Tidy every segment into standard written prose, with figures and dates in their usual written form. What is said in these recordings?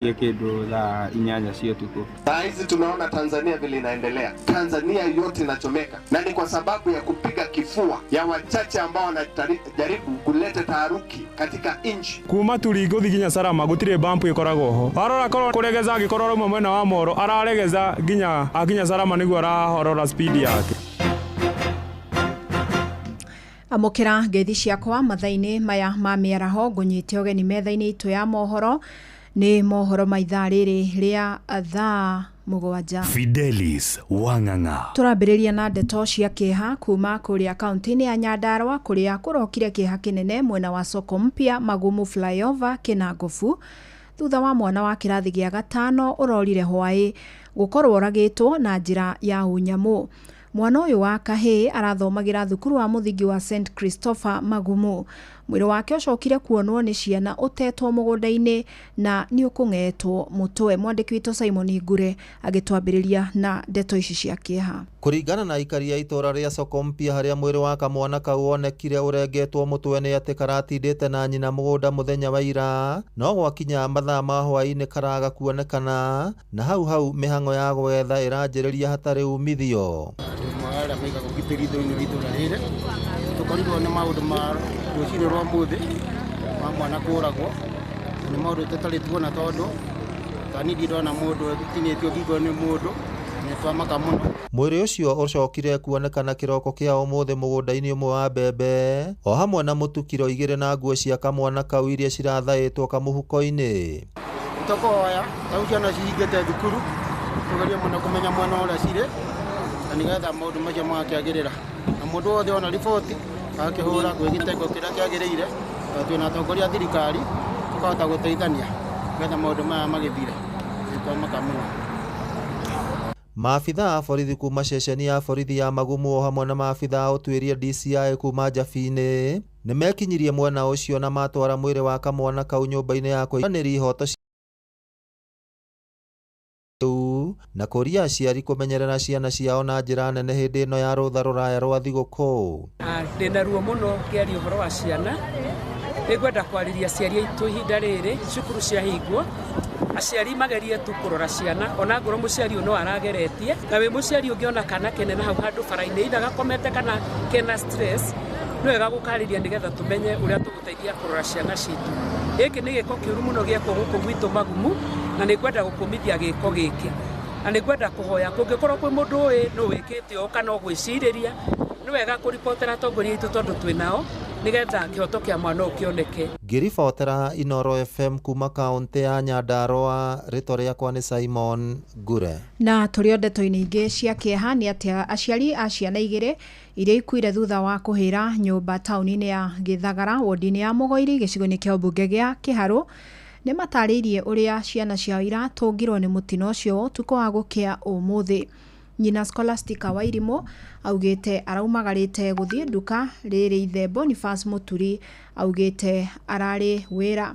Kĩndũ thaa 8 cia ũtukũ. Saa hizi tunaona Tanzania vile inaendelea. Tanzania yote inachomeka, na ni kwa sababu ya kupiga kifua ya wachache ambao wanajaribu kuleta taharuki katika nchi. Kuma Turingo thiginya Salama gutire bump ikoragwo ho. Arora korwo kuregeza agikorwo rumwe mwena wa Moro araregeza ginya akinya Salama niguo arahorora speed yake. Amukira ngethi ciakwa mathaini maya ma miaraho ngunyite ogeni methaini itu ya mohoro ni mohoro maitha riri ria thaa mugwanja. Fidelis Wanganga. Turambiriria na ndeto cia kieha kuma kuria kaunti-ini ya Nyandarua kuria kurokire kieha kinene mwena wa soko mpya Magumu flyover Kinangofu thutha wa mwana wa kirathi gia gatano urorire hwai gukorwo uragitwo na njira ya unyamu. Mwana uyu wa kahii arathomagira thukuru wa muthingi wa St Christopher Magumu. Mwiri wake ucokire kuonwo ni ciana utetwo mugunda-ini na ni ukungetwo mutwe. Mwandiki witũ Simon Ngure agitwambiriria na ndeto ici cia kieha. Kuringana na ikari ya itora ria soko mpya haria mwiri wa kamwana kau wonekire urengetwo mutwe ni ati karatindite na nyina mugunda muthenya wa ira, no gwakinya mathaa ma hwaini karaga kuonekana, na hau mihango ya gwetha iranjiriria hatari umithio. Mwara mega kugitiri thoni ritura rire tukorirwo ni maundu ma rucire rwa muthi wa mwana kuragwo ni maundu tutari tuona tondu kanidi ndona mundu tinetio gigo ni mundu ni twamaka muno. Mwiri ucio ucokire kuonekana kiroko kia umuthi mugunda-ini umwe wa mbembe o hamwe na mutu kilo 2 na nguo cia kamwana kau iria cirathaitwo kamuhuko-ini. Tukoya tau ciana cihingite thukuru tugeria muno kumenya mwana uria cire nigetha maundu macio magakiagirira na mundu wothe ona riboti akihura gwi gitengo kiria kiagirire twina atongoria thirikari tukahota guteithania nigetha maundu maya magithire twamaka muno. Maafitha a borithi kuma ceceni ya borithi ya Magumu o hamwe na maafitha a utuiria DCI kuma Njabini ni mekinyirie mwena ucio na matwara mwiri wa kamwana kau nyumba-ini ya kuiganira ihoto na kuria aciari kumenyerera ciana ciao na njira nene hindi ino ya rutha ruraya rwa thiguku. Ndina ruo muno ngiaria uhoro wa ciana, nigwenda kwariria aciari aitu ihinda riri cukuru cia hingwo, aciari magerie tu kurora ciana ona ngoro muciari no arageretie na we muciari ungiona kana kenena hau handu bara-ini ida gakomete kana kena stress no wega gukariria nigetha tumenye uria tuguteithia kurora ciana citu. Giki ni giko kiuru muno gieko guku gwitu Magumu na nigwenda gukumithia giko giki na nigwenda kuhoya kungikorwo kwi mundu uyu no wikite o kana gwiciriria ni wega kuripotera atongoria itu tondu twinao nigetha kihoto kia mwana ukioneke. Ngiribotera Inoro FM kuma kaunti ya Nyandarua, rĩtwa rĩakwa ni Simon Ngure. Na turio ndeto-ini ingi cia kieha ni ati aciari a ciana igiri iria ikuire thutha wa kuhira nyumba tauni-ini ya Githagara wodi-ini ya Mugoiri gicigo-ini kia ubunge gia Kiharu ni matariirie uria ciana ciao iratungirwo ni mutino ucio utuko wa gukia umuthi. Nyina Scholastica Wairimu augite araumagarite guthie nduka riri ithe Boniface Muturi augite arari wira.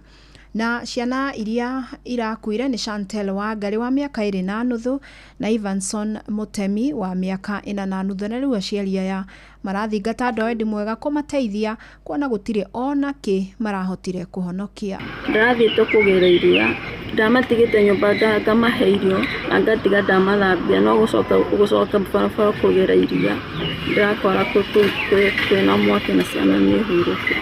Na ciana iria irakuire ni Chantel Wangari wa miaka 2.5 na Evanson Mutemi wa miaka 4.5 na riu aciari aya marathingata ndoendi mwega kumateithia kuona gutire ona ki marahotire kuhonokia. Ndathite kugira iria ndamatigite nyumba ndakamahe irio angatiga ndamathambia no gucoka barabara kugira iria ndakora kwina mwaki na ciana ni huruku.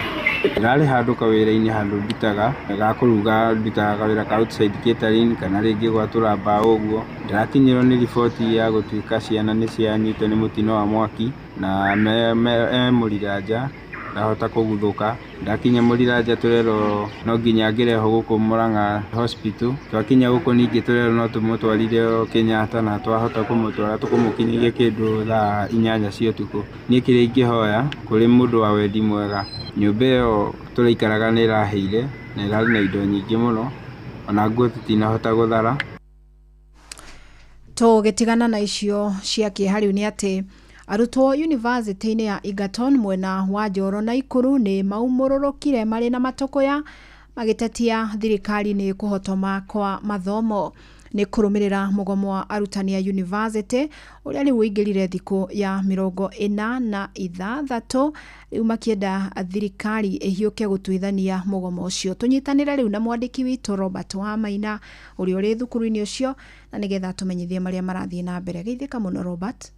Ndari handu kawira-ini handu ndutaga gakuruga ndutaga kawira ka outside catering kana ringi gwatura mbao uguo. Ndirakinyirwo ni riboti ya gutuika ciana ni cianyitwo ni mutino wa mwaki na Muriranja ndahota kuguthuka. Ndakinya Muriranja turero no nginya ngireho guku Murang'a hospital. Twakinya guku ningi turero no tumutwarire Kenyatta na twahota kumutwara tukumukinyirie kindu thaa 8 cia utuku. Ni kiri ingihoya kuri mundu wa wendi mwega, nyumba iyo turaikaraga ni iraheire na irari na indo nyingi muno ona nguo tutinahota guthara. Tugitigana na icio cia kieha riu ni ati arutwo university-ini ya Egerton mwena wa Njoro na Ikuru ni maumururukire mari na matokoya magitetia thirikari ni kuhotoma kwa mathomo ni kurumirira mugomo wa arutani ya university uria ni uingirire thiku ya 46 riu makienda thirikari ehiuke gutuithania mugomo ucio. Tunyitanire riu na mwandiki witu Robert Wamaina uri uri thukuru-ini ucio na nigetha tumenyithie maria marathie na mbere. Geithika muno Robert.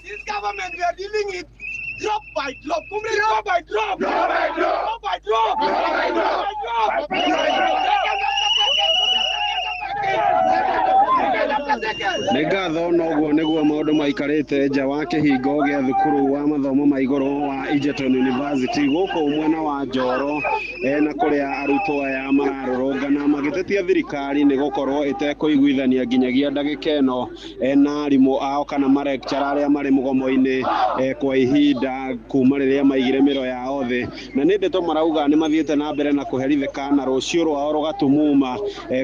This government, we are dealing it drop by drop. Drop by drop. Drop by drop. Drop by drop. Drop by drop. Nĩngatho noguo nĩguo maũndũ maikarĩte nja wa kĩhingo gĩa thukuru wa mathomo ma igũrũ wa Egerton University gũkũ mwena wa Njoro na kũrĩa arutwo aya mararũrũngana magĩtetia thirikari nĩ gũkorwo ĩtekũiguithania nginyagia ndagĩka ĩno na arimũ ao kana malecturer arĩa marĩ mũgomo-inĩ kwa ihinda kuma rĩrĩa maigire mĩro yao thĩ, na nĩ ndeto marauga nĩ mathiĩte na mbere na kũherithĩka na rũciũ rwao rũgatumuma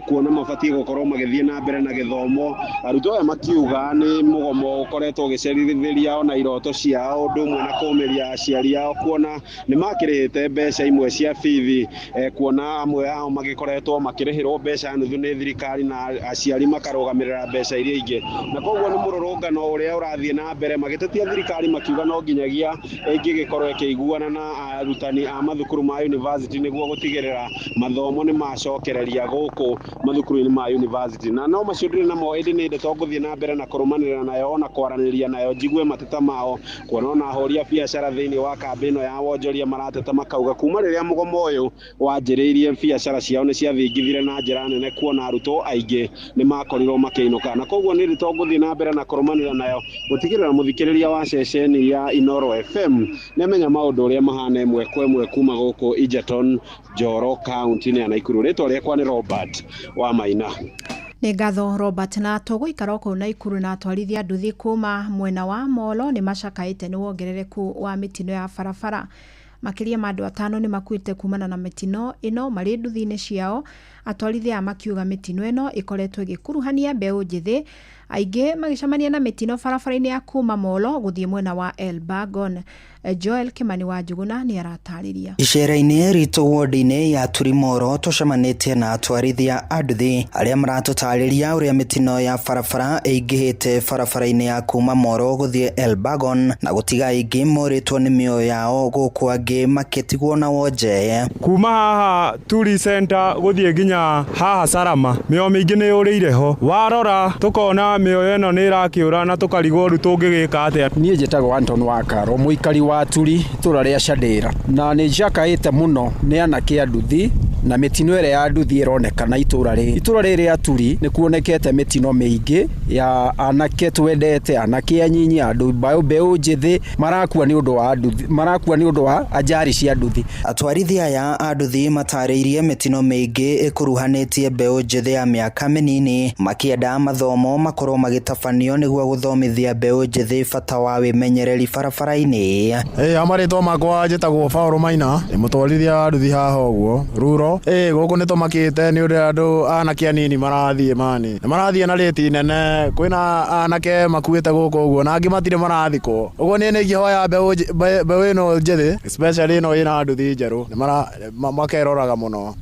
kuona mabatie gũkorwo magĩthiĩ na mbere na gĩthomo. Arutwo aya makiuga nĩ mũgomo ũkoretwo ũgĩcerithĩria ona iroto ciao ũndũ ũmwe na kũũmĩria aciari ao kuona nĩ makĩrĩhĩte mbeca imwe cia bithi kuona amwe ao magĩkoretwo makĩrĩhĩrwo mbeca nuthu nĩ thirikari na aciari makarũgamĩrĩra mbeca iria ingĩ, na koguo nĩ mũrũrũngano ũrĩa ũrathiĩ na mbere magĩtetia thirikari makiuga no nginyagia ĩngĩgĩkorwo ĩkĩiguana na arutani a mathukuru ma university nĩguo gũtigĩrĩra mathomo nĩ macokereria gũkũ mathukuru-inĩ ma university. Na no macio ndĩrĩ namo ĩndĩ nĩ ndeto ngũthiĩ na mbere na kũrũmanĩrĩra nayo na kwaranĩria nayo njigue mateta mao kuona ona ahũri a biacara thĩinĩ wa kambĩ ĩno ya wonjoria marateta makauga kuma rĩrĩa mũgomo ũyũ wanjĩrĩirie biacara ciao nĩ ciathingithire na njĩra nene kuona arutwo aingĩ nĩ makorirwo makĩinũka, na koguo nĩ ndeto ngũthiĩ na mbere na kũrũmanĩrĩra nayo gũtigĩrĩra mũthikĩrĩria wa ceceni ya Inoro FM nĩ amenya maũndũ ũrĩa mahana ĩmwe kwa ĩmwe kuma gũkũ Egerton, Njoro, kaunti-inĩ ya Naikuru. Rĩtwa rĩakwa nĩ Robert Wamaina. Nĩ ngatho Robert, na tũgũikara kũu Naikuru na atwarithia nduthi kuma mwena wa Molo nĩ macakaĩte nĩ wongerereku wa mĩtino ya barabara. Makĩria ma andũ 5 nĩ makuĩte kumana na mĩtino ĩno marĩ nduthi-inĩ ciao. Atwarithia makiuga mĩtino ĩno ĩkoretwo ĩgĩkuruhania mbeũ njĩthĩ, aingĩ magĩcemania na mĩtino barabara-inĩ ya kuma Molo gũthiĩ mwena wa Elbagon. Joel Kimani wa Njuguna nĩ aratarĩria. Icera-inĩ ritũ ward-inĩ ya Turimoro tũcemanĩtie na atwarithia a nduthi arĩa maratũtarĩria ũrĩa mĩtino ya barabara ĩingĩhĩte barabara-inĩ ya kuma Molo gũthiĩ Elbagon na gũtiga aingĩ morĩtwo nĩ mĩoyo yao gũkũ angĩ makĩtigwo na wonje. Kuma haha Turi Center gũthiĩ nginya haha Sarama mĩoyo mĩingĩ nĩ yũrĩire ho. Warora tũkona mĩoyo ĩno nĩ ĩrakĩũra na tũkarigwo rĩu tũngĩgĩka atĩa. Niĩ njĩtagwo Anton Wakaro, mũikari wa Turi itũra rĩa Chandĩra, na nĩ njakaĩte mũno nĩ anake a nduthi na mĩtino ĩrĩa ya nduthi ĩronekana itũra rĩrĩ rĩa Turi nĩ kuonekete mĩtino mĩingĩ ya anake twendete, anake anyinyi, andũ mbeũ njĩthĩ marakua nĩ ũndũ wa nduthi, marakua nĩ ũndũ wa ajali cia nduthi. Atwarithia aya a nduthi matarĩirie mĩtino mĩingĩ ĩkuruhanĩtie mbeũ njĩthĩ ya mĩaka mĩnini, makĩenda mathomo makorwo magĩtabanio nĩguo gũthomithia mbeũ njĩthĩ bata wa wĩmenyereri barabara-inĩ. Amarĩtwo makwa njĩtagwo Paul Maina, mũtwarithia wa nduthi haha ũguo Ruro. Gũkũ nĩ tũmakĩte nĩ ũndũ andũ anake anini marathiĩ marathiĩ na rĩti nene, kwĩna anake makuĩte gũkũ ũguo na angĩ matirĩ marathikwo. Ũguo niĩ nĩ ingĩhoya mbeũ ĩno njĩthĩ especially ĩno ĩna nduthi njerũ makeroraga mũno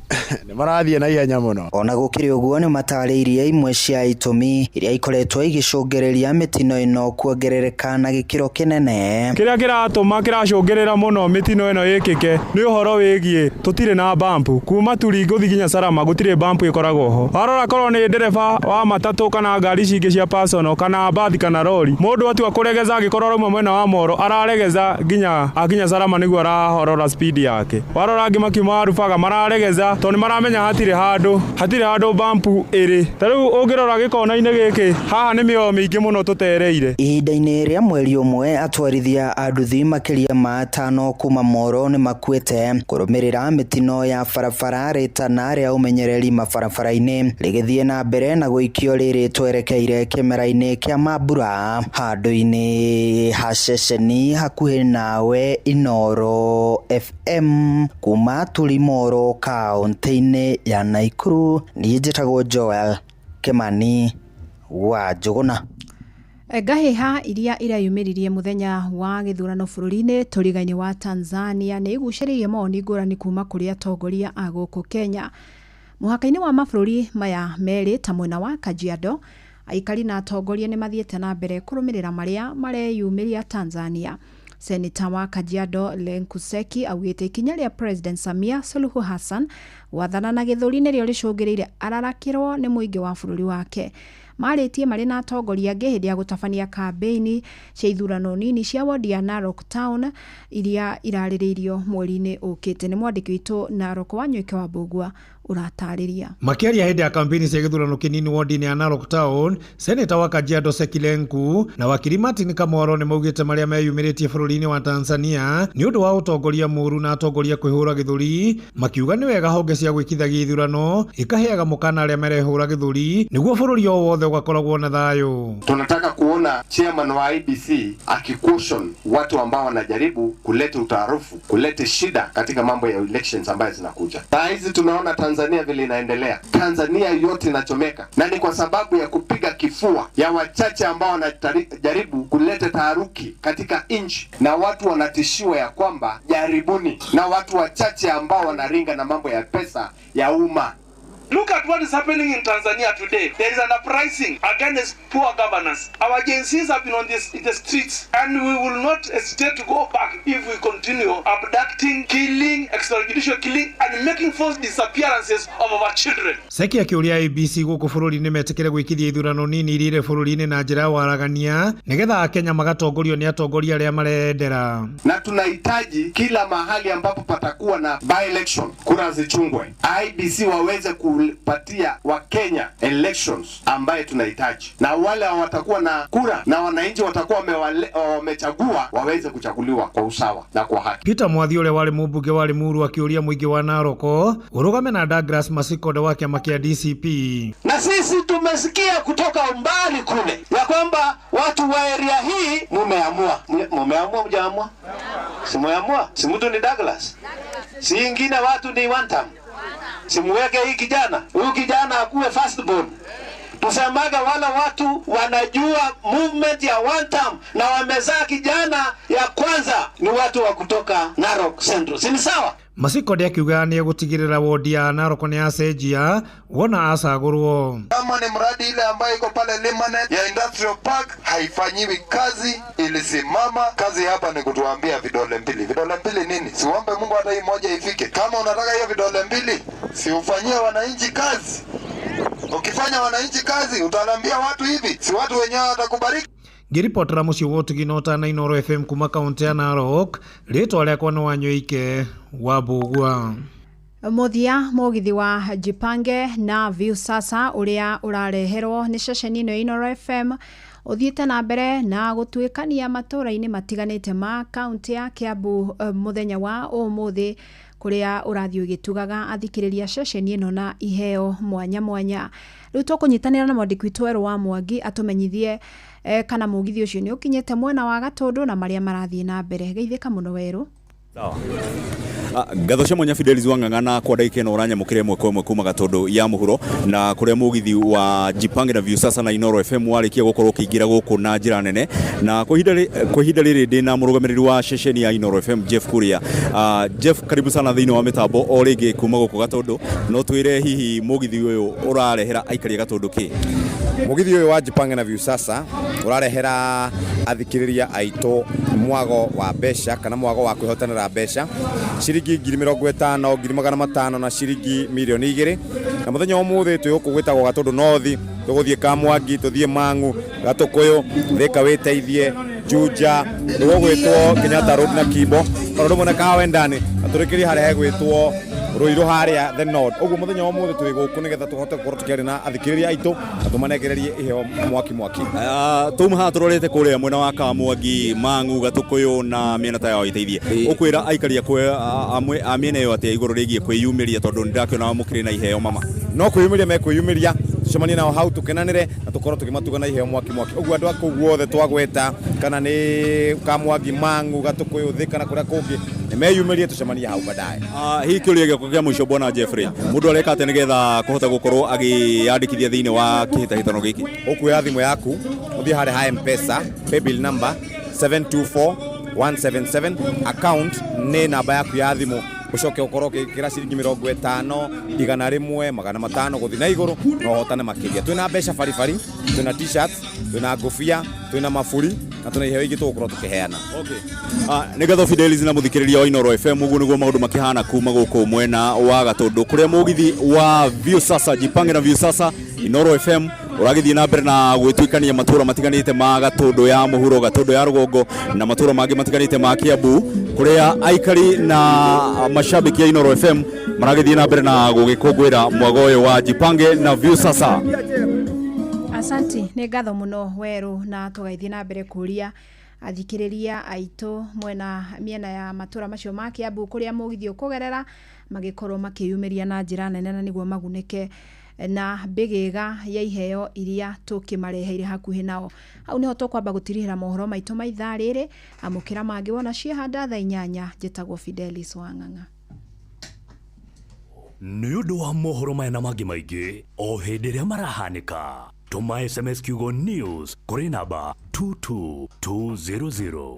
nĩ marathiĩ na ihenya mũno. Ona gũkĩrĩ ũguo nĩ matarĩirie imwe cia itũmi iria ikoretwo igĩcũngĩrĩria mĩtino ĩno kuongerereka na gĩkĩro kĩnene. Kĩrĩa kĩratũma kĩracũngĩrĩra mũno mĩtino ĩno ĩkĩke nĩ ũhoro wĩgiĩ tũtirĩ na bampu. Kuma Turi gũthiĩ nginya Sarama gũtirĩ bampu ĩkoragwo ho. Warora korwo nĩ ndereba wa matatũ kana ngari cingĩ cia personal kana bathi kana lori, mũndũ atua kũregeza angĩkorwo rauma mwena wa Moro araregeza nginya akinya Sarama nĩguo arahorora speed yake. Warora angĩ makiuma Rubaga mararegeza tondũ maramenya hatirĩ handũ bampu ĩrĩ. Ta rĩu ũngĩrora gĩkona-inĩ gĩkĩ haha nĩ mĩoyo mĩingĩ mũno tũtereire. Ihinda-inĩ rĩa mweri ũmwe atwarithia a nduthi makĩria ma 5 kuma Moro nĩ makuĩte kũrũmĩrĩra mĩtino ya barabara rĩtana rĩa ũmenyereri mabarabara-inĩ rĩgĩthiĩ na mbere na gũikio rĩrĩ twerekeire kĩmera-inĩ kĩa mambura. Handũ-inĩ ha ceceni hakuhĩ nawe Inoro FM kuma Turimoro kaunti-inĩ ya Naikuru, niĩ njĩtagwo Joel Kimani wa Njuguna. Ngahiha iria irayumiririe muthenya wa githurano bururi-ini turigaini wa Tanzania ni iguciririe mawoni ngurani kuma kuri atongoria a guku Kenya. Muhaka-ini wa mabũrũri maya meri ta mwena wa Kajiado, aikari na atongoria ni mathiete na mbere kurumirira maria mareyumiria Tanzania. Senator wa Kajiado Lenkuseki augite ikinya ria President Samia Suluhu Hassan wathana na githuri-ini rio ricungiriire ararakirwo ni muingi wa bũrũri wake. Maritie mari na atongoria angi hindi ya gutabania kampeini cia ithurano nini cia wodi ya Narok Town iria iraririirio mweri-ini ukite. Ni mwandiki witu Narok Wanyoike wa Mbugua uratariria. Makiaria hindi ya kampeni cia githurano kinini wodi-ini ya Narok Town, Senator wa Kajiado Sekilenku na wakiri Martin Kamoro ni maugite maria meyumiritie bũrũri-ini wa Tanzania ni undu wa utongoria muru na atongoria kwihura githuri, makiuga ni wega honge cia gwikithagia ithurano ikaheaga mukana aria merehura githuri niguo bũrũri o wothe ugakoragwo na thayo. Tunataka kuona chairman wa IBC akikushon watu ambao wanajaribu kuleta utaharufu, kuleta shida katika mambo ya elections ambayo zinakuja. Saa hizi tunaona Tanzania vile inaendelea. Tanzania yote inachomeka. Na ni kwa sababu ya kupiga kifua ya wachache ambao wanajaribu kuleta taharuki katika nchi, na watu wanatishiwa ya kwamba jaribuni, na watu wachache ambao wanaringa na mambo ya pesa ya umma. Look at what is happening in Tanzania today. There is an uprising against poor governance. Our agencies have been on the streets, and we will not hesitate to go back if we continue abducting, killing, extrajudicial killing, and making false disappearances of our children. Seki akiuria IBC guku bũrũri-ini metikire gwikithia ithurano nini irire bũrũri-ini na njira waragania nigetha Akenya magatongorio ni atongoria aria marendera. Na tunahitaji kila mahali ambapo patakuwa na by election kura zichungwe. IBC waweze kupatia wa Kenya elections ambaye tunahitaji, na wale watakuwa na kura na wananchi watakuwa wamechagua waweze kuchaguliwa kwa usawa na kwa haki. Peter Mwathi ule wale mbunge wale Muru akiuria muingi wa Naroko urugame na Douglas Masikode wa kiama kia DCP. Na sisi tumesikia kutoka umbali kule ya kwamba watu wa area hii mumeamua mjaamua? Simuamua, si mtu ni Douglas. Si ingine watu ni one time. Simuweke hii kijana. Huyu kijana akuwe first born. Tusemaga wala watu wanajua movement ya one time na wamezaa kijana ya kwanza ni watu wa kutoka Narok Central. Si ni sawa? Masikode akiuga ni gutigirira wodi ya Narok ni acenjia wona acagurwo. Kama ni mradi ile ambayo iko pale Limanet ya Industrial Park haifanyiwi kazi, ilisimama. Kazi hapa ni kutuambia vidole mbili. Vidole mbili nini? Siombe Mungu hata hii moja ifike. Kama unataka hiyo vidole mbili, si ufanyie wananchi kazi. Ukifanya wananchi kazi, utaambia watu hivi, si watu wenyewe watakubariki. Ngiripotera mucio wotu ginota na Inoro FM kuma kaunti ya Narok, ritwa riakwa ni Wanyoike wa Mbugua. Muthia mugithi wa Jipange na Viusasa uria urareherwo ni ceceni ino Inoro FM uthiite na mbere na gutuikania matura-ini matiganite ma kaunti ya Kiambu muthenya wa umuthi kuria urathio ugitugaga athikiriria ceceni ino na iheo mwanya mwanya. Riu tukunyitanira na mwandiki witu Weru wa Mwangi atumenyithie kana mugithi ucio ni ukinyete mwena wa Gatundu na maria marathie na mbere. Geithika muno Weru. Sawa. Gathocia Munya Fidelis Wang'ang'ana kwa dakika ino uranyamukire mwe kwa mwe kuma Gatundu ya muhuro na kuria mugithi wa Jipange na Viusasa na Inoro FM warikia gukorwo kiingira guku na njira nene na kwa ihinda riri ndina murugamiriri wa ceceni ya Inoro FM Jeff Kuria. Jeff, karibu sana thiini wa mitambo o ringi kuma guku Gatundu, no twire hihi mugithi uyu urarehera aikari Gatundu ki? Mugithi uyu wa Jipange na Viusasa urarehera athikiriria aito mwago wa besha kana mwago wa kwihotanira besha shiringi 50,000, 500,000 na shiringi milioni 2. Na muthenya umuthi tuyukugwitagwo Gatundu North, tuguthie Kamwangi, tuthie Mang'u, Gatukuyu, Thika witeithie, Juja, tugugwitwo Kenyatta Road na Kimbo, kaundu mona kawendani aturikiria haria hegwitwo Ruiru haria the North. Uguo muthenya umuthi twi guku nigetha tuhote gukorwo tukiri na athikiriria aitu atumanegererie iheo mwaki tuma ha turorete kuria mwena wa Kamwangi, Mang'u, Gatukuyu na miena ta yao iteithie ukwira aikari amwe a miena yo ati iguru rigie kwiyumiria tondu ndakiona mukiri na iheo mama no kwiyumiria mekwiyumiria tucemanie nao hau tukenanire na tukorwo tukimatuga na iheo mwaki uguo andu aku guothe twagweta kana ni Kamwangi, Mang'u, Gatukuyu, Thika na kuria kungi ni meyumirie tucemanie hau baadaye. Hii kiuria giako kia mwisho bwana Jeffrey, mundu areka atene getha kuhota gukorwo agiyandikithia thiini wa kihitahitano giki ukuya thimu yaku uthie hare ha M-Pesa paybill number 724177 account ni namba yaku ya thimu ucoke ukorwo ukikira ciringi 50 igana rimwe 500 guthi na iguru no hotane makiria twina mbeca baribari twina t-shirts twina ngofia twina mafuri na tuna iheo ingi tugukorwo tukiheana. Okay. Ni Gatho Fidelis na muthikiriria wa Inoro FM ugu niguo maundu makihana kuma guku mwena wa Gatundu kuria mugithi wa Viusasa Jipange na Viusasa Inoro FM uragithie na mbere na gwituikania matura matiganite ma Gatundu ya muhuro Gatundu ya rugongo na matura mangi matiganite ma Kiambu kuria aikari na mashabiki ya Inoro FM maragithie na mbere na gugikungwira mwago uyu wa Jipange na Viusasa. Asanti nĩ ngatho muno weru na tugaithie na mbere kuria athikiriria aitu miena ya matura macio ma Kiambu kuria mugithi ukugerera magikorwo makiyumiria na njira nene na niguo magunike na bigega ya iheo iria tukimareheire hakuhi nao. Hau niho tukwamba gutirihira mohoro maitu ma ithaa riri amukira mangi wona ciehanda thaa 8 njitagwo Fidelis Wang'ang'a. Nĩ ũndũ wa mohoro maya na mangĩ maingĩ o hĩndĩ ĩrĩa marahanĩka tũma SMS kiugo news kũrĩ namba 22200.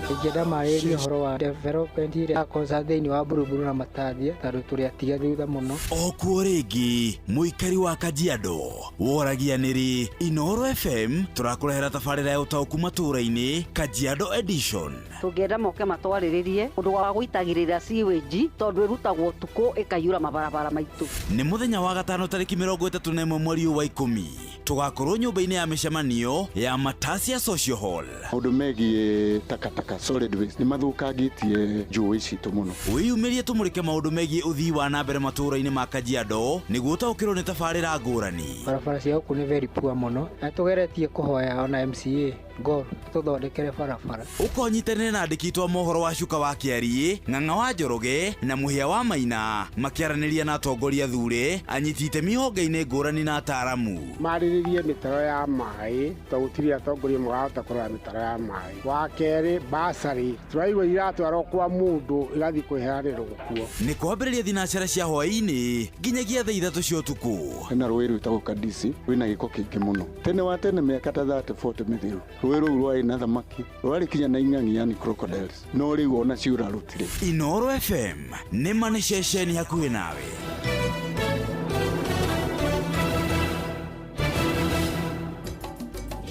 Ingĩenda marĩrie ũhoro wa development ĩrĩa akosa thĩinĩ wa Buruburu na Matathia tondũ tũrĩ atiga thutha mũno. Okuo rĩngĩ mũikari wa Kajiado woragia nĩrĩ Inoro FM tũrakũrehera tabarĩra ya ũtaũku matũũra-inĩ Kajiado edition. Tũngĩenda moke matwarĩrĩrie ũndũ wa gũitagĩrĩra sewage tondũ ĩrutagwo ũtukũ ĩkaiyũra mabarabara maitũ. Nĩ mũthenya wa gatano tarĩki 31 mweri wa 10 tũgakorwo nyũmba-inĩ ya mĩcemanio ya Matasia Social Hall. Maũndũ megiĩ takataka solid waste ni mathũkangĩtie njũĩ citũ mũno. Wĩyumĩrie tũmũrĩke maũndũ megiĩ ũthii wa na mbere matũũra-inĩ ma Kajiado nĩguo ũtaũkĩrwo nĩ tabarĩra ngũrani. Barabara cia gũkũ nĩ very poor mũno na tũgeretie kũhoya ona MCA Gor tũthondekere barabara. Ũkonyitanĩra na andĩki twa mohoro wa Cuka wa Kĩarie, Ng'ang'a wa Njoroge na Mũhĩa wa Maina makĩaranĩria na atongoria thure anyiti itemi honge-inĩ ngũrani na ataaramu. Marĩrĩrie mĩtaro ya maĩ tũgũtirĩ atongoria marahota kũrora mĩtaro ya maĩ. Wa kerĩ basarĩ tũraigua iratwarwo kwa mũndũ igathiĩ kwĩheanĩrwo kuo. Nĩ kwambĩrĩria thinacara cia hwaĩ-inĩ nginyagia thaa 3 cia ũtukũ. Hena rũĩ rwĩtagwo Kadisi rwĩna gĩko kĩingĩ mũno. Tene wa tene mĩaka ta 30-40 mĩthiru rũĩ rũu rwarĩ na thamaki rwarĩ kinya na ing'ang'i yani crocodiles no rĩu ona ciura rutire. Inoro FM nĩ mani ceceni hakuhĩ nawe.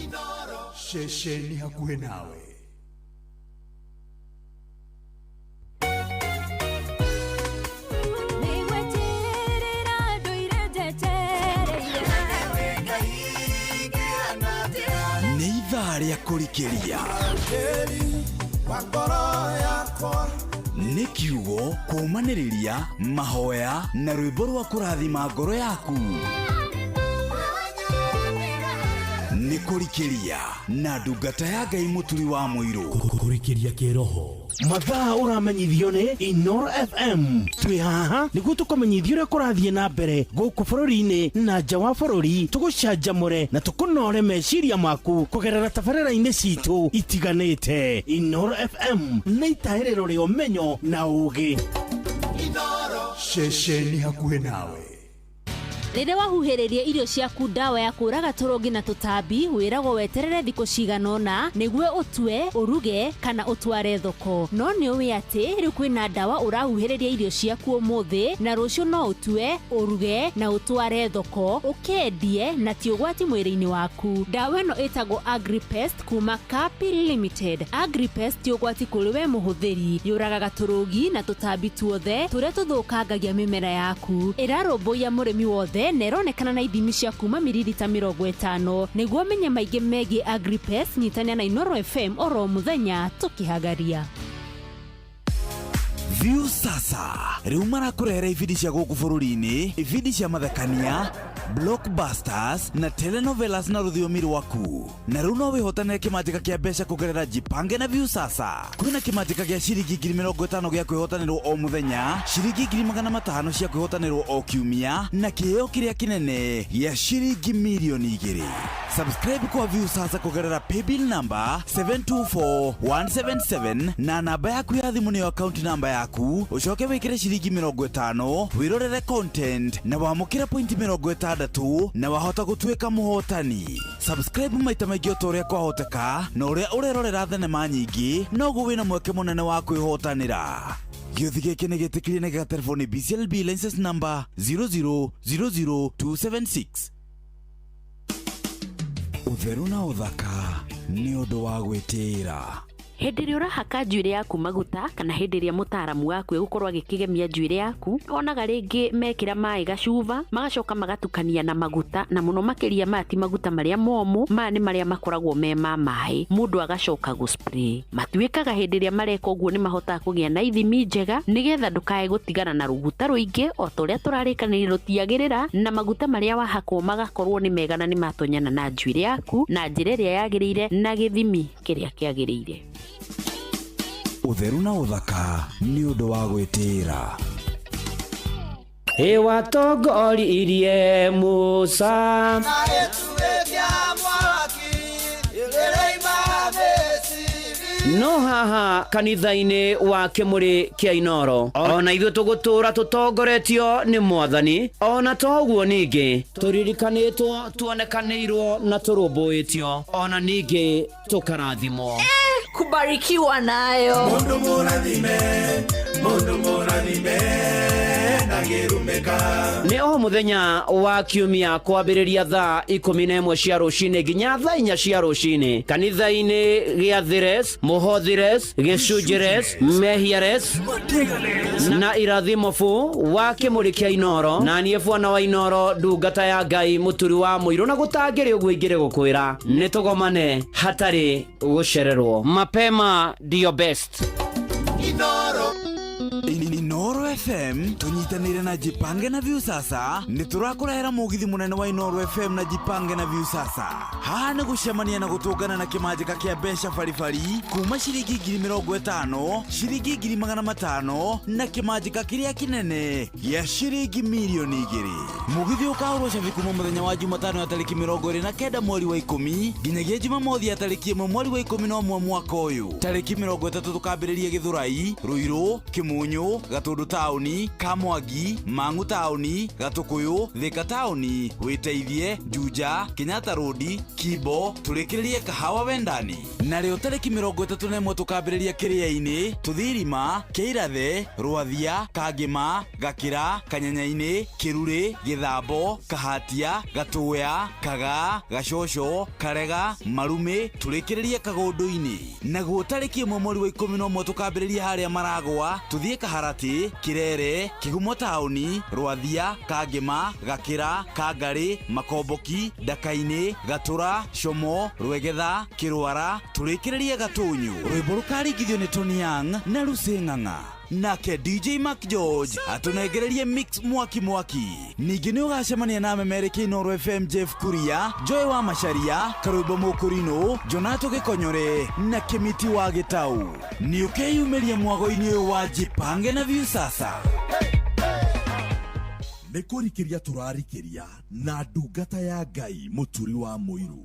Inoro ceceni hakuhĩ nawe. Rĩa kũrikĩria nĩ kiugo kũmanĩrĩria mahoya na rwĩmbo rwa kũrathima ngoro yaku. Nĩ kũrikĩria na ndungata ya Ngai mũturi wa mũirũ. Kũrikĩria kĩroho mathaa ũramenyithio nĩ Inoro FM. Twĩ haha nĩguo tũkũmenyithio ũrĩa kũrathiĩ na mbere gũkũ bũrũri-inĩ na nja wa bũrũri, tũgũcanjamũre na tũkũnore meciria maku kũgerera tabarĩra-inĩ citũ itiganĩte. Inoro FM nĩ itaĩrĩro rĩa ũmenyo na ũũgĩ. Inoro ceceni hakuhĩ nawe. Rĩrĩa wahuhĩrĩria irio ciaku ndawa ya kũraga tũrũgi na tũtambi wĩragwo weterere thikũ cigana ũna nĩguo ũtue ũruge kana ũtware thoko. No nĩ ũĩ atĩ rĩu kwĩna ndawa ũrahuhĩrĩria irio ciaku ũmũthĩ na rũciũ no ũtue ũruge na ũtware thoko ũkendie na ti ũgwati mwĩrĩ-inĩ waku. Ndawa ĩno ĩtagwo Agripest kuma Kapi Limited. Agripest ti ũgwati kũrĩ we mũhũthĩri, yũragaga tũrũgi na tũtambi tuothe tũrĩa tũthũkangagia mĩmera yaku. Ĩrarũmbũiya mũrĩmi wothe na ĩronekana na ithimi cia kuma miririta 50. Nĩguo menye maingĩ megiĩ Agripest nyitania na Inoro FM oro mũthenya tũkĩhagaria. Viusasa rĩu marakũrehera ibindi cia gũkũ bũrũri-inĩ, ibindi cia mathekania, blockbusters na telenovelas na rũthiomi rwaku. Na rĩu no wĩhotanĩre kĩmanjĩka kĩa mbeca kũgerera Jipange na Viusasa. Kwĩna kĩmanjĩka gĩa ciringi 50,000 gĩa kwĩhotanĩrwo o mũthenya, ciringi 500,000 cia kwĩhotanĩrwo o kiumia na kĩheo kĩrĩa kĩnene gĩa ciringi milioni 2. Subscribe kwa Viusasa kũgerera paybill number 724177 na namba yaku ya thimũ nĩyo account number yaku. yaku ucoke wikire ciringi 50 wirorere content na wamukira point 60 na wahota gutuika muhotani. Subscribe maita maingĩ ũtorĩa kwahoteka na ũrĩa ũrerorera thenema nyingĩ noguo wĩna mweke mũnene wa kwĩhotanĩra. Gĩothi gĩkĩ nĩ gĩtĩkĩrie na gĩa telefoni BCLB license number 0000276. Ũtheru na ũthaka nĩ ũndũ wa gwĩtĩĩra. Hĩndĩ ĩrĩa ũrahaka njuĩrĩ yaku maguta kana hĩndĩ ĩrĩa mũtaaramu waku egũkorwo agĩkĩgemia njuĩrĩ yaku, onaga rĩngĩ mekĩra maĩ gacuba magacoka magatukania na maguta, na mũno makĩria maya ti maguta marĩa momũ, maya nĩ marĩa makoragwo me ma maĩ, mũndũ agacoka gũspray. Matuĩkaga hĩndĩ ĩrĩa mareka ũguo nĩ mahotaga kũgĩa na ithimi njega nĩgetha ndũkae gũtigana na rũguta rũingĩ o ta ũrĩa tũrarĩkanĩire rũtiagĩrĩra, na maguta marĩa wahakwo magakorwo nĩ mega na nĩ matonyana na njuĩrĩ yaku na njĩra ĩrĩa yagĩrĩire na gĩthimi kĩrĩa kĩagĩrĩire. Ũtheru na ũthaka nĩ ũndũ wa gwĩtĩĩra. Watongoririe Musa no haha kanitha-inĩ wa Kĩmũrĩ kĩa Inoro ona ithuĩ tũgũtũra tũtongoretio nĩ Mwathani, ona toguo ningĩ tũririkanĩtwo, tuonekanĩirwo na tũrũmbũĩtio, ona ningĩ tũkarathimwo. Kubarikiwa nayo. Mundu mũrathime nagĩrumĩka. Nĩ o mũthenya wa kiumia kwambĩrĩria thaa 11 cia rũcinĩ nginya thaa 4 cia rũcinĩ kanitha-inĩ gĩa Thires, Mũhothires, Gĩcunjĩres, Mehiares na Irathimofu wa Kĩmũrĩ kĩa Inoro, na niĩ Bwana wa Inoro, ndungata ya Ngai Mũturi wa Mũirũ, na gũtangĩrĩ ũguo ingĩrĩ gũkwĩra nĩ tũgomane hatarĩ gũcererwo. Mapema ndio best. Inoro FM tunyitanire na Jipange na Viusasa ni turakũrehera mũgithi mũnene wa Inoro FM na Jipange na Viusasa. Haha nĩ gũcemania na gũtũngana na kĩmanjĩka kĩa mbeca baribari kuma ciringi 50,000, ciringi 500,000 na kĩmanjĩka kĩrĩa kĩnene gĩa ciringi milioni 2. Mũgithi ũkahũrwo cabi kuma mũthenya wa Jumatano ya tarĩki 29 mweri wa 10 nginyagia Jumamothi ya tarĩki 1 mweri wa 11 mwaka ũyũ. Tarĩki 30 tũkambĩrĩria Gĩthũrai, Ruiru, Kĩmunyu, Gatũndũ taũni, Kamwangi, Mang'u taũni, Gatũkũyũ, Thika taũni, Wĩteithie, Juja, Kenyatta Road, Kibo, tũrĩkĩrĩrie Kahawa Wendani. Na rĩo tarĩki 31 tũkambĩrĩria Kĩrĩa-inĩ, Tũthirima, Kĩirathe, Rwathia, Kangĩma, Gakĩra, Kanyanya-inĩ, Kĩrurĩ, Gĩthambo, Kahatia, Gatũya, Kaga, Gacocho, Karega, Marume, tũrĩkĩrĩrie Kagũndũ-inĩ. Naguo tarĩki 1 mweri wa 11 tũkambĩrĩria harĩa Maragwa, tũthiĩ Kaharati, Kirere, Kigumo taũni, Rwathia, Kangĩma, Gakĩra, Kangarĩ, Makomboki, Ndaka-inĩ, Gatũra, Como, Rwegetha, Kĩrwara, tũrĩkĩrĩrie Gatũnyũ. Rwĩmbo rũkaringithio nĩ Tony Young na Lucy Ng'ang'a. Nake DJ Mark George atunengererie mix mwaki. Ningĩ nĩ ũgacemania na memereki Inoro FM Jeff Kuria, Joy wa Macharia, Karũimbo Mũkũrinũ, Jonato Gĩkonyore na Kĩmiti wa Gĩtaũ. Nĩ ũkeyumĩria mwago-inĩ ũyũ wa Jipange na Viusasa. Nĩ kũrikĩria tũrarikĩria na ndungata ya Ngai Mũturi wa Mũirũ.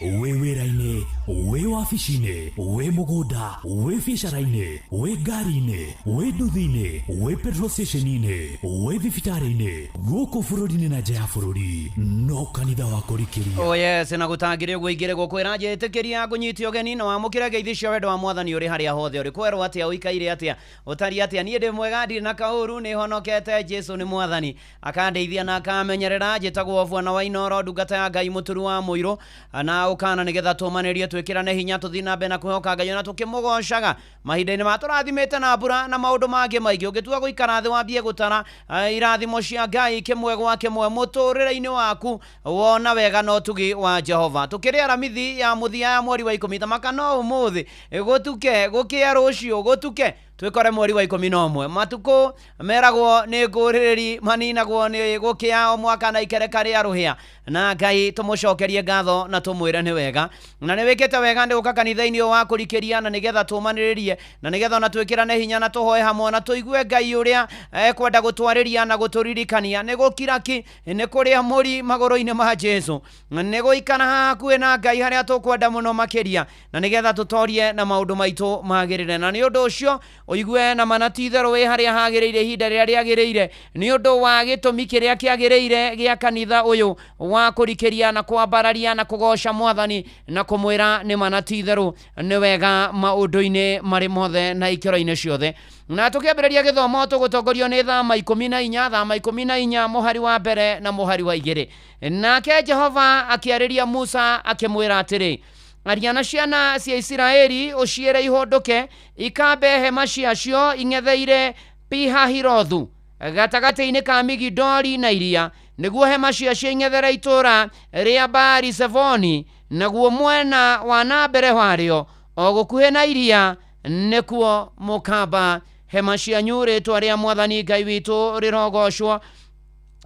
Wĩ wĩra-inĩ, wĩ wabici-inĩ, wĩ mũgũnda, wĩ biacara-inĩ, wĩ ngari-inĩ, wĩ nduthi-inĩ, wĩ petrol station-inĩ, wĩ thibitarĩ-inĩ, gũkũ bũrũri-inĩ na nja ya bũrũri, no kanitha wa kũrikĩria. Oh yes, na gũtangĩrĩ ũguo ingĩrĩ gũkwĩra njĩtĩkĩria ngũnyiti ũgeni na wamũkĩra ngeithi cia wendo wa Mwathani ũrĩ harĩa hothe ũrĩ. Kwerwo atĩa, ũikaire atĩa, ũtari atĩa, niĩ ndĩ mwega, ndirĩ na kaũru, nĩ honokete, Jesu nĩ Mwathani akandeithia na akamenyerera. Njĩtagwo Bwana wa Inoro, ndungata ya Ngai Mũturi wa Mũirũ, na ukana nigetha tumanĩrie twĩkĩrane hinya tũthiĩ na mbere na kwĩhoka Ngai na tũkĩmũgocaga mahinda-inĩ ma tũrathimĩte na mbura na maũndũ mangĩ maingĩ. Ũngĩtua gũikara thĩ wambie gũtara irathimo cia Ngai kĩmwe gwa kĩmwe mũtũrĩre-inĩ waku, wona wega no tugi wa Jehova. Tũkĩrĩ aramithi ya mũthia ya mweri wa 10 tamaka no ũmũthĩ gũtuke gũkĩa rũciũ gũtuke twikore mweri wa 11 matuko meragwo nĩ ngũrĩrĩri maninagwo nĩ gũkĩa o mwaka na ikereka rĩa rũhĩa, na Ngai tũmũcokerie ngatho na tũmwĩre nĩ wega na nĩ wĩkĩte wega ndĩ gũka kanitha-inĩ wa kũrikĩria na nĩgetha tũmanĩrĩrie na nĩgetha ona twĩkĩrane hinya na tũhoe hamwe na tũigue Ngai ũrĩa kwenda gũtwarĩria na gũtũririkania nĩ gũkiraki nĩ kũrĩa mũri magũrũ-inĩ ma Jesu, nĩ gũikara hakuhĩ na Ngai harĩa tũkwenda mũno makĩria na nĩgetha tũtorie na maũndũ maitũ magĩrĩre. Na nĩ ũndũ ũcio uigue na manatitherũ wĩ harĩa hagĩrĩire ihinda rĩrĩa rĩagĩrĩire nĩ ũndũ wa gĩtũmi kĩrĩa kĩagĩrĩire gĩa kanitha ũyũ wa kũrikĩria na kwambararia na kũgoca Mwathani na kũmwĩra nĩ manatitherũ nĩ wega maũndũ-inĩ marĩ mothe na ikĩro-inĩ ciothe. Na tũkĩambĩrĩria gĩthomo tũgũtongorio nĩ thama 14 mũhari wa mbere na mũhari wa 2. Nake Jehova akĩarĩria Musa akĩmwĩra atĩrĩ, aria na ciana cia Isiraeli ũciĩre ihũndũke ikambe hema ciacio ing'etheire Pi-Hahirothu gatagatĩ-inĩ ka Migidoli na iria, nĩguo hema ciacio ing'ethere itũũra rĩa Baali-Zefoni, naguo mwena wa na mbere warĩo o gũkuhĩ na iria nĩkuo mũkamba hema cianyu rĩtwa rĩa Mwathani Ngai witũ rĩrogocwo.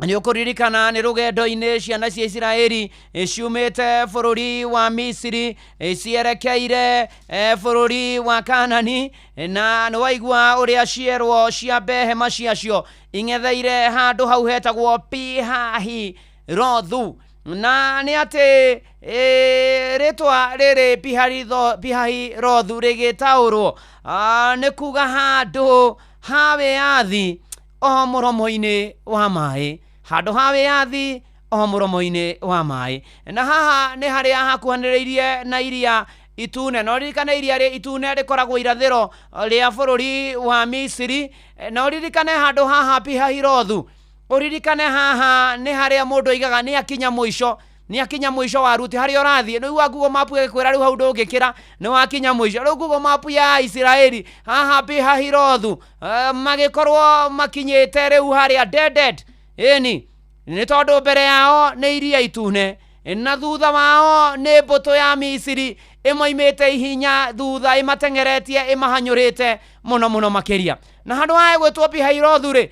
Nĩ ũkũririkana nĩ rũgendo-inĩ ciana cia Isiraeli ciumĩte bũrũri wa Misiri cierekeire bũrũri wa Kanani, na nĩ waigua ũrĩa cierwo ciambe hema ciacio ing'etheire handũ hau hetagwo Pi-Hahirothu. Na nĩ atĩ rĩtwa rĩrĩ Pi-Hahirothu rĩgĩtaũrwo nĩ kuga handũ ha wĩyathi o mũromo-inĩ wa maĩ, handũ ha wĩyathi o mũromo-inĩ wa maĩ. Na haha nĩ harĩa hakuhanĩrĩirie na iria itune, na ũririkane iria itune rĩkoragwo irathĩro rĩa bũrũri wa Misiri, na ũririkane handũ haha Pi-Hahirothu, ũririkane haha nĩ harĩa mũndũ aigaga nĩ akinya mũico wa ruti harĩa ũrathiĩ. Nĩ igua Google Map ĩgĩkwĩra rĩu hau ndũngĩkĩra nĩ wakinya mũico. Rĩu Google Map ya Isiraeli haha Pi-Hahirothu magĩkorwo makinyĩte rĩu harĩa Dedet, ĩni nĩ tondũ mbere yao nĩ iria itune na thutha wao nĩ mbũtũ ya Misiri ĩmoimĩte ihinya thutha ĩmateng'eretie ĩmahanyũrĩte mũno makĩria. Na handũ haya gwĩtwo Pi-Hahirothu rĩ,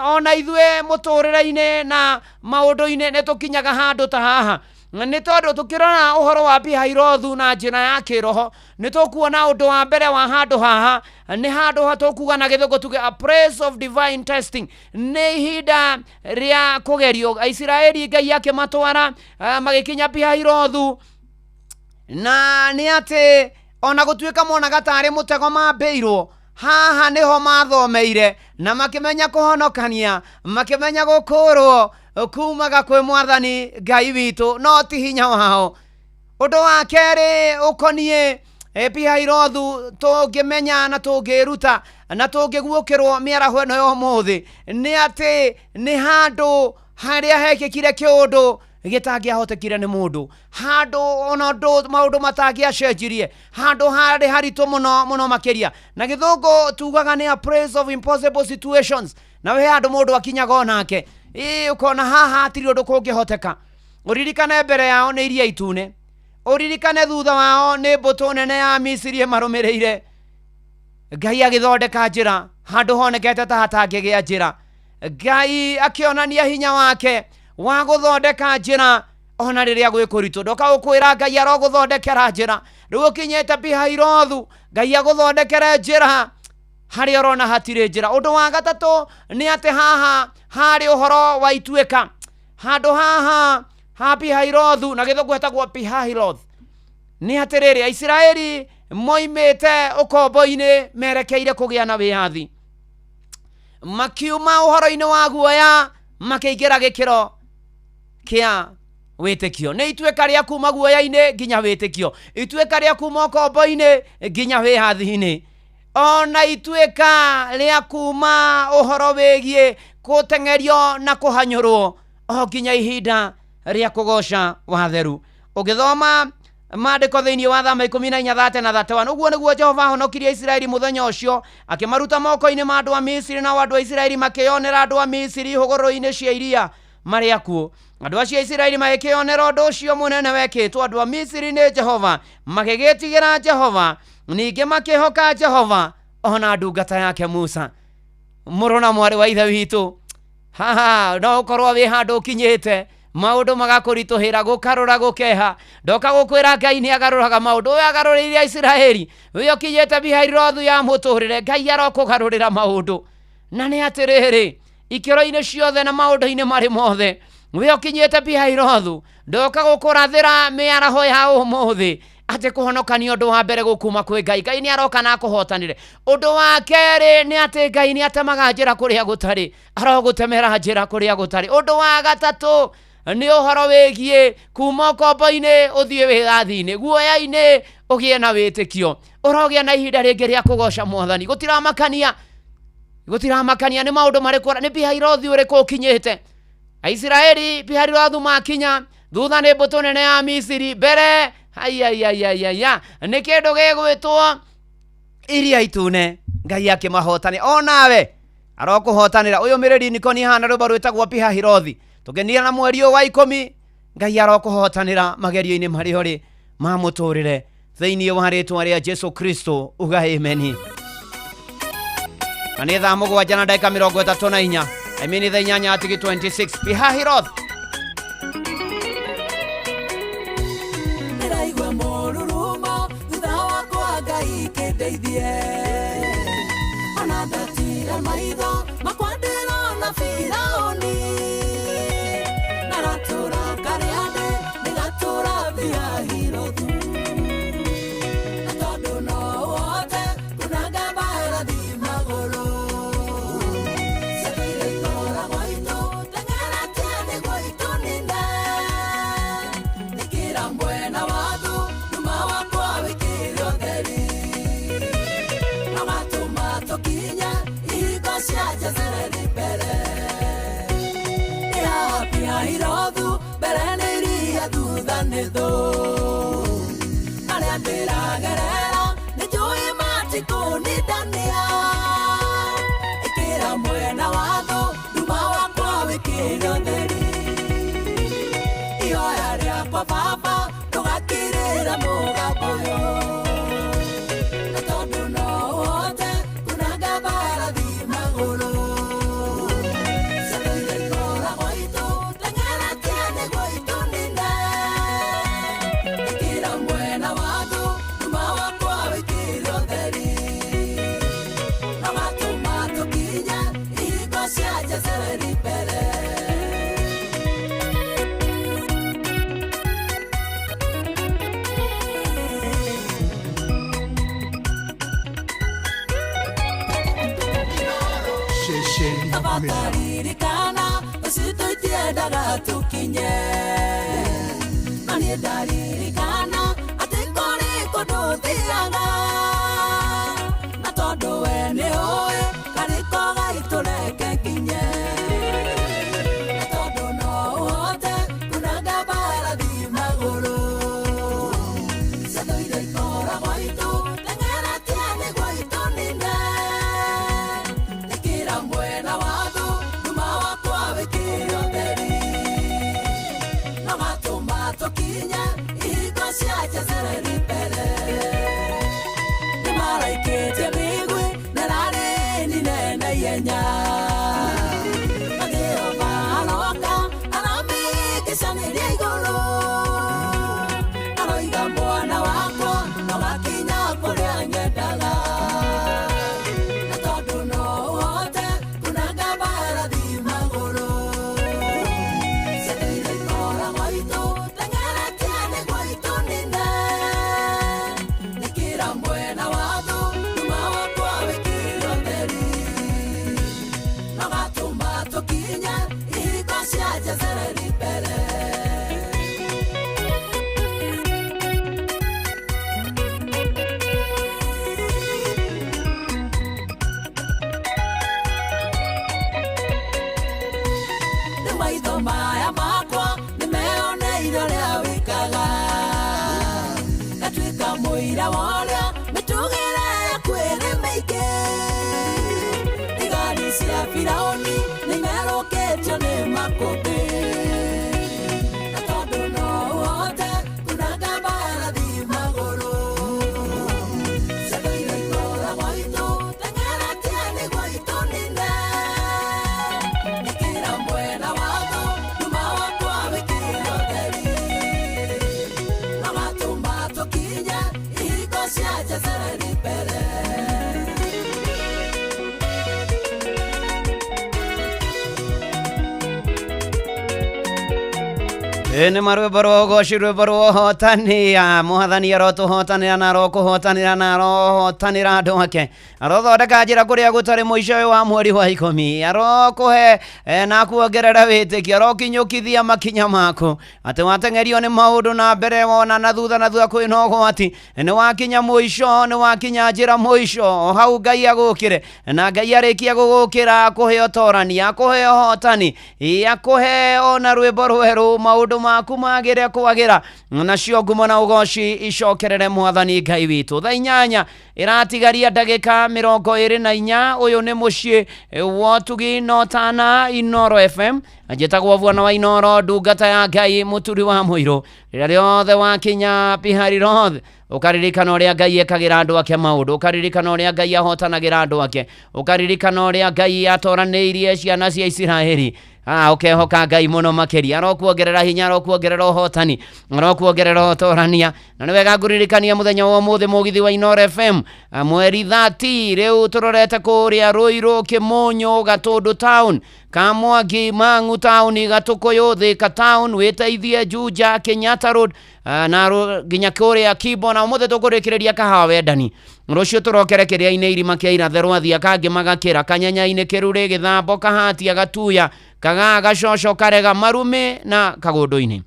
ona ithuĩ mũtũrĩre-inĩ na maũndũ-inĩ nĩ tũkinyaga handũ ta haha, nĩ tondũ tũkĩrora ũhoro wa Pi-Hahirothu na njĩra ya kĩroho nĩ tũkuona ũndũ wa mbere wa handũ haha nĩ handũ tũkuga na gĩthũngũ tuge a place of divine testing, nĩ ihinda rĩa kũgerio. Isiraeli Ngai akĩmatwara magĩkinya Pi-Hahirothu, na nĩ atĩ ona gũtuĩka monaga tarĩ mũtego mambĩirwo, haha nĩho mathomeire na makĩmenya kũhonokania, makĩmenya gũkũrwo kumaga kwĩ Mwathani Ngai witũ, no ti hinya wao. Ũndũ wa kerĩ ũkoniĩ Pi-Hahirothu tũngĩmenya na tũngĩruta na tũngĩguũkĩrwo mĩaraho ĩno ya ũmũthĩ nĩ atĩ nĩ handũ harĩa hekĩkire kĩũndũ gĩtangĩahotekire nĩ mũndũ, handũ ona maũndũ matangĩacenjirie, handũ harĩ haritũ mũno makĩria. Na gĩthũngũ tugaga nĩ a place of impossible situations, na we handũ mũndũ akinyaga onake ũkona haha hatirĩ ũndũ kũngĩhoteka. Ũririkane mbere yao nĩ iria itune, ũririkane thutha wao nĩ mbũtũ nene ya Misiri marũmĩrĩire. Ngai agĩthondeka njĩra handũ honekete ta hatangĩgĩa njĩra. Ngai akĩonania hinya wake wa gũthondeka njĩra ona rĩrĩa gwĩ kũritũ. Ndoka gũkwĩra Ngai arogũthondekera njĩra. Rĩu ũkinyĩte Pi-Hahirothu, Ngai agũthondekere njĩra harĩa ũrona hatirĩ njĩra. Ũndũ wa gatatũ nĩ atĩ haha harĩ ũhoro wa ituĩka. Handũ haha ha Pi-Hahirothu na gĩthũngũ hetagwo Pi-Hahirothu nĩ atĩrĩrĩ, Isiraeli moimĩte ũkombo-inĩ merekeire kũgĩa na wĩyathi, makiuma ũhoro-inĩ wa guoya makĩingĩra gĩkĩro kĩa wĩtĩkio. Nĩ ituĩka rĩa kuma guoya-inĩ nginya wĩtĩkio, ituĩka rĩa kuma ũkombo-inĩ nginya wĩyathi-inĩ, ona ituĩka rĩa kuma ũhoro wĩgiĩ gũteng'erio na kũhanyũrwo o nginya ihinda rĩa kũgoca watheru. Ũgĩthoma maandĩko thĩinĩ wa Thama 14:31, ũguo nĩguo Jehova ahonokirie Isiraeli mũthenya ũcio, akĩmaruta moko-inĩ ma andũ a Misiri, na andũ a Isiraeli makĩonera andũ a Misiri hũgũrũrũ-inĩ cia iria marĩ akuo. Andũ acio a Isiraeli magĩkĩonera ũndũ ũcio mũnene wekĩtwo. Andũ a Misiri nĩ Jehova, magĩgĩtigĩra Jehova, ningĩ makĩhoka Jehova ona ndungata yake Musa. Mũrũ na mwarĩ wa ithe witũ, haha no ũkorwo wĩ handũ ũkinyĩte maũndũ magakũritũhĩra, gũkarũra gũkeha. Ndoka gũkwĩra Ngai nĩ agarũraga maũndũ. We agarũrĩire Isiraeli, we ũkinyĩte Pi-Hahirothu ya mũtũrĩre, Ngai arokũgarũrĩra maũndũ. Na nĩ atĩrĩrĩ, ikĩro-inĩ ciothe na maũndũ-inĩ marĩ mothe, we ũkinyĩte Pi-Hahirothu, ndoka gũkũrathĩra mĩaraho ya ũmũthĩ ate kuhonokania undu wa mbere gukuma kwĩ Ngai. Ngai ni aroka na kuhotanire. Undu wa keri ni ate Ngai ni atemaga njira kuria gutari, arogutemera njira kuria gutari. Undu wa gatatu ni uhoro wigie kuma ukombo-ini uthie wirathi-ini, guoya-ini ugie na witikio, urogia na ihinda ringi ria kugoca Mwathani. Gutiramakania ni maundu mariku ni Pi-Hahirothi uriku ukinyite. Aisiraeli Pi-Hahirothi makinya thutha ni mbutu nene ya Misiri mbere ayayayaya ni kindu gigwitwo Iria Itune. Ngai akimahotani onawe arokuhotanira. Uyu miriri niko ni hana ruba rwitagwo Pi-Hahirothi tugenira na mweri wa 10. Ngai arokuhotanira magerio-ini mari ori ma muturire thiini wa ritwa ria Jesu Kristo. Uga amen. Ani thaa 7 na dakika 34 amini thaa 8 atigi 26 Pi-Hahirothi Niraigua morurumo thutha wakwa Ngai kindeithie ona ndatira maitho makwandĩrwo na Firaũni naratura karĩa ndĩ nĩgatura Pi-Hahirothi na tondũ no ũhote kunanga mbarathi magũrũ ciatũire ikoragwo itũ teng'era tia nĩguo itũnine nikĩra mwena wathu numa wakwa wĩkĩre ũtheri nagatũma tũkinye ihingo cia Jezereli mbere ya Pi-Hahirothi mbere nĩ iria thutha nĩ thũ arĩa ndĩragerera nĩnjũĩ matikũnindania ĩkĩra mwena wathu numa wakwa wĩkĩre ũtheri ihoya rĩakwa Baba ndũgakĩrĩra mũgambo ũyũ na tondũ no ũhote kunanga mbarathi magũrũ ciatũire ikoragwo itũ teng'era tia nĩguo itũnine ĩkĩra mwena wathu numa wakwa wĩkĩre ũtheri nagatũma tũkinye ihingo cia Jezereli mbere Abataririkana usitu itiendaga tukinye na niĩ ndaririkana atĩ kũrĩ kũndũ thiaga na tondũ we nĩ ũĩ karĩko gaitũreke nginye na tondũ no ũhote kunanga mbarathi magũrũ ciatũire ikoragwo itũ teng'era tia nĩguo itũnine ĩkĩra mwena wathu numa wakwa wĩkĩre ũtheri nagatũma tũkinye ihingo cia Jezereli mbere nĩmaraikĩtie mĩigwi na rarĩ ninene ihenya na Jehova aroka aramĩkĩcanĩria igũrũ aroiga mwana wakwa nogakinya kũrĩa nyendaga na tondũ no ũhote kunanga mbarathi magũrũ ciatũire ikoragwo itũ teng'era tia nĩguo itũnine ĩkĩra mwena wathu numa wakwa wĩkĩre ũtheri nagatũma tũkinye ihingo cia Jezereli mbere nĩ maitho maya makwa nĩmeyoneire ũrĩa wĩkaga gatuĩka mũira wa ũrĩa mĩtugĩre yaku ĩrĩ mĩingĩ thigari cia Firaũni nĩmerũkĩtio nĩ makũmbĩ na tondũ no ũhote kunanga mbarathi magũrũ ciatũire ikoragwo itũ teng'era tia nĩguo itũnine ĩkĩra mwena wathu numa wakwa wĩkĩre ũtheri nagatũma tũkinye ihingo cia Ene marwimbo rwa ũgoci, rwimbo rwa ũhotania. Mwathani arotũhotanĩra na arokũhotanĩra na arohotanĩra andũ ake. Arothondeka njĩra kũrĩa gũtarĩ mũico ũyũ wa mweri wa 10. Arokũhe na kuongerera wĩtĩkio. Arokinyũkithia makinya maku atĩ wateng'erio nĩ maũndũ na mbere wona na thutha kwĩna ũgwati. Nĩ wakinya mũico, nĩ wakinya njĩra mũico. Hau Ngai agũkĩre na Ngai arĩkia gũgũkĩra akũhe ũtorani, akũhe ũhotani, akũhe ona rwĩmbo rwerũ, maũndũ maku magĩre kwagĩra, nacio ngumo na ũgoci icokerere Mwathani Ngai witũ. Thaa 8 iratigaria ndagĩka 24. Ũyũ nĩ mũciĩ wa Ũtugi Notana Inoro FM. Njĩtagwo Bwana wa Inoro, ndungata ya Ngai mũturi wa mũirũ. Rĩrĩa rĩothe wakinya Pihari Road ũkaririkana ũrĩa Ngai ekagĩra andũ ake maũndũ, ũkaririkana ũrĩa Ngai ahotanagĩra andũ ake, ũkaririkana ũrĩa Ngai atoranĩirie ciana cia Isiraeli. Ũkehoka Ngai mũno makĩria. Arokuongerera hinya, arokuongerera ũhotani, arokuongerera ũtorania. Na nĩ wega ngũririkania mũthenya wa ũmũthĩ mũgithi wa Inoro FM mweri 30 rĩu tũrorete kũrĩa Ruiru, Kĩmũnyo, Gatũndũ town, Kamwangi, Mang'u town, Gatũkũyũ, Thika town, Wĩteithie, Juja, Kenyatta Road na nginya kũrĩa Kibo. Na ũmũthĩ tũkũrĩkĩrĩria kahawa wendani. Rũciũ tũrokere Kĩrĩa-inĩ Irima kĩa Irathĩro, Rwathia, Kangĩ, Magakĩra, Kanyanya-inĩ, Kĩrũrĩ, Gĩthambo, Kahatia, Gatuya, Kagaa, Gacoco, Karega, Marume na Kagũndũ-inĩ.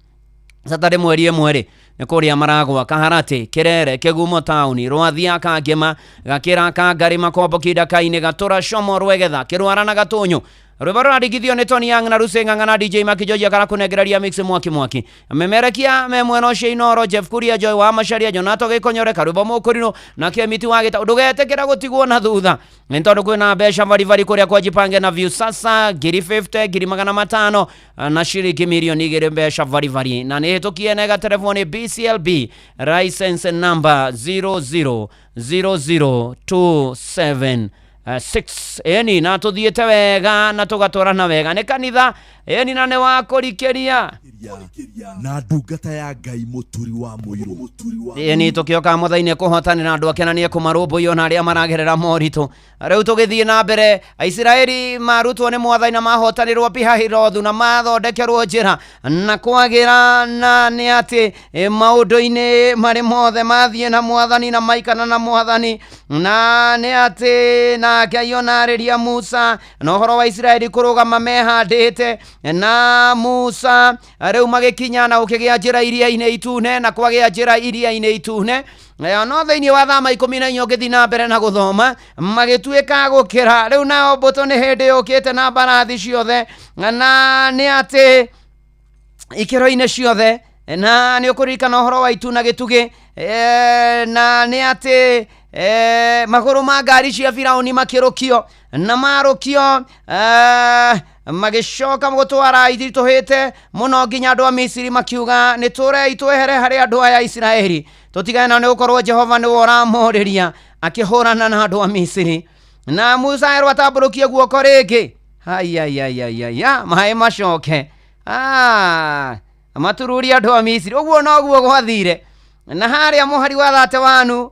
Saturday mweri 1 nĩ kũrĩa Maragwa, Kaharati, Kĩrere, Kĩgumo town, Rwathia, Kangĩma, Gakĩra, Kangari, Makombo, Kidaka-inĩ, Gatũra, Como, Rwegetha, Kĩrwara na Gatũnyũ. Rwĩmbo rũrandĩkithio nĩ Tony Young na Ruseng'ang'a na DJ Makijoji akarakũnengereria mix mwaki. Memerekia me mwena ũcio Inoro, Jeff Kuria, Joy wa Macharia, Jonato Gĩkonyoreka, Rwĩmbo Mũkũrinũ na Kĩmiti wa Gĩta. Ndũgetĩkĩra gũtigwo na thutha, nĩ tondũ kwĩna mbeca varivari kũrĩa kwa Jipange na View sasa, 50,000, 500,000 na shilingi milioni 2 mbeca varivari. Na nĩ hĩtũkie nega telefoni BCLB license number 000027 6. Eni na tuthiete wega na tugatwarana wega. Nĩ kanitha eni na nĩ wa kũrikĩria na ndungata ya Ngai mũturi wa mũirũ. Eni tukioka mũthainĩ kũhotanĩra andũ ake na nĩ kũmarũmbũiyo na arĩa maragerera moritũ. Rĩu tũgĩthiĩ na mbere, Aisiraeli marutwo nĩ Mwathani na mahotanĩrwo Pihahirothu na mathondekerwo njĩra na kwagĩra, na nĩ atĩ maũndũ-inĩ marĩ mothe mathiĩ na Mwathani na maikana na Mwathani, na nĩ atĩ na Ngai onarĩria Musa na ũhoro wa Isiraeli kũrũgama mehandĩte na Musa. Rĩu magĩkinya na gũkĩgĩa njĩra Iria-inĩ Itune na kwagĩa njĩra Iria-inĩ Itune. No thĩinĩ wa Thama 14 ũgĩthiĩ na mbere na gũthoma magĩtuĩka gũkĩra. Rĩu nao mbũtũ nĩ hĩndĩ yũkĩte na mbarathi ciothe, na nĩ atĩ ikĩro-inĩ ciothe, na nĩ ũkũririkana ũhoro wa Itu na Gĩtugĩ, na nĩ atĩ magũrũ ma ngari cia Firaũni makĩrũkio na marũkio, magĩcoka gũtwara ithitũhĩte mũno nginya andũ a Misiri makiuga nĩ tũrei twehere harĩ andũ aya Isiraeli tũtigane na nĩ gũkorwo Jehova nĩwe ũramũrĩria akĩhũrana na andũ a Misiri. Na Musa erwo atambũrũkie guoko rĩngĩ, maĩ macoke matururia andũ a Misiri. Ũguo noguo gwathire, na harĩa mũhari wa 31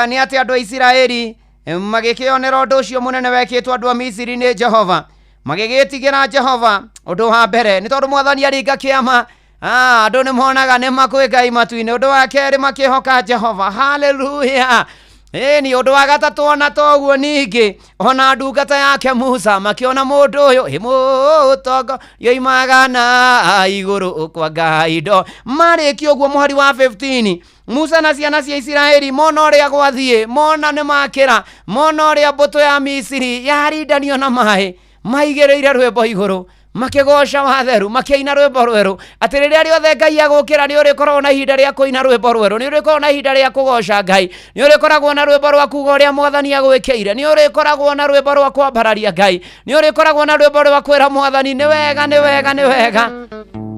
nĩ atĩ andũ a Isiraeli magĩkĩonera ũndũ ũcio mũnene wekĩtwo andũ a Misiri nĩ Jehova, magĩgĩtigĩra Jehova. Ũndũ wa mbere nĩ tondũ Mwathani aringa kĩama, andũ nĩ monaga nĩ makwĩ Ngai matu-inĩ. Ũndũ wa kerĩ makĩhoka Jehova. Haleluya. Ĩni ũndũ wa gatatũ ona toguo ningĩ ona ndungata yake Musa makĩona mũndũ ũyũ mũtongo yoimaga na igũrũ kwa Ngai ndo. Marĩkia ũguo mũhari wa 15 Musa na ciana cia Isiraeli mona ũrĩa gwathiĩ, mona nĩ makĩra, mona ũrĩa mbũtũ ya Misiri yarindanio na maĩ, maigĩrĩire rwĩmbo igũrũ makĩgoca watheru, makĩina rwĩmbo rwerũ. Atĩ rĩrĩa rĩothe Ngai agũkĩra nĩ ũrĩkoragwo na ihinda rĩa kũina rwĩmbo rwerũ, nĩ ũrĩkoragwo na ihinda rĩa kũgoca Ngai, nĩ ũrĩkoragwo na rwĩmbo rwa kuga ũrĩa Mwathani agwĩkĩire, nĩ ũrĩkoragwo na rwĩmbo rwa kwambararia Ngai, nĩ ũrĩkoragwo na rwĩmbo rwa kwĩra Mwathani nĩ wega, nĩ wega, nĩ wega.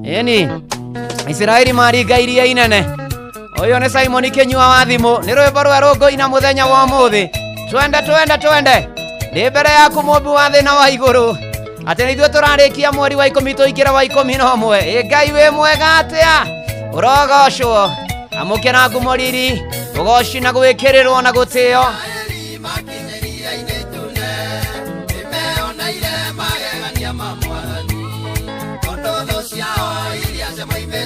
Ĩni Isiraeli maringa iria inene. Ũyũ nĩ Simon Kĩnyua wa thimũ, nĩ rwĩmbo rwerũ ngũina mũthenya wa ũmũthĩ. Twende ndĩ mbere yaku Mũmbi wa thĩ na wa igũrũ, atĩ nĩ ithuĩ tũrarĩkia mweri wa 10 tũingĩra wa 11. Ngai wĩ mwega atĩa, ũrogocwo, amũkĩra ngumo riri, ũgoci na gwĩkĩrĩrwo na gũtĩo. Magegania ma Mwathani, tondũ thũ ciao iria ciamaime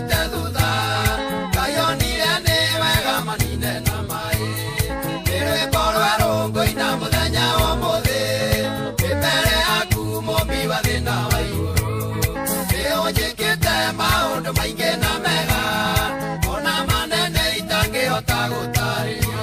ingĩhota gũtarĩria.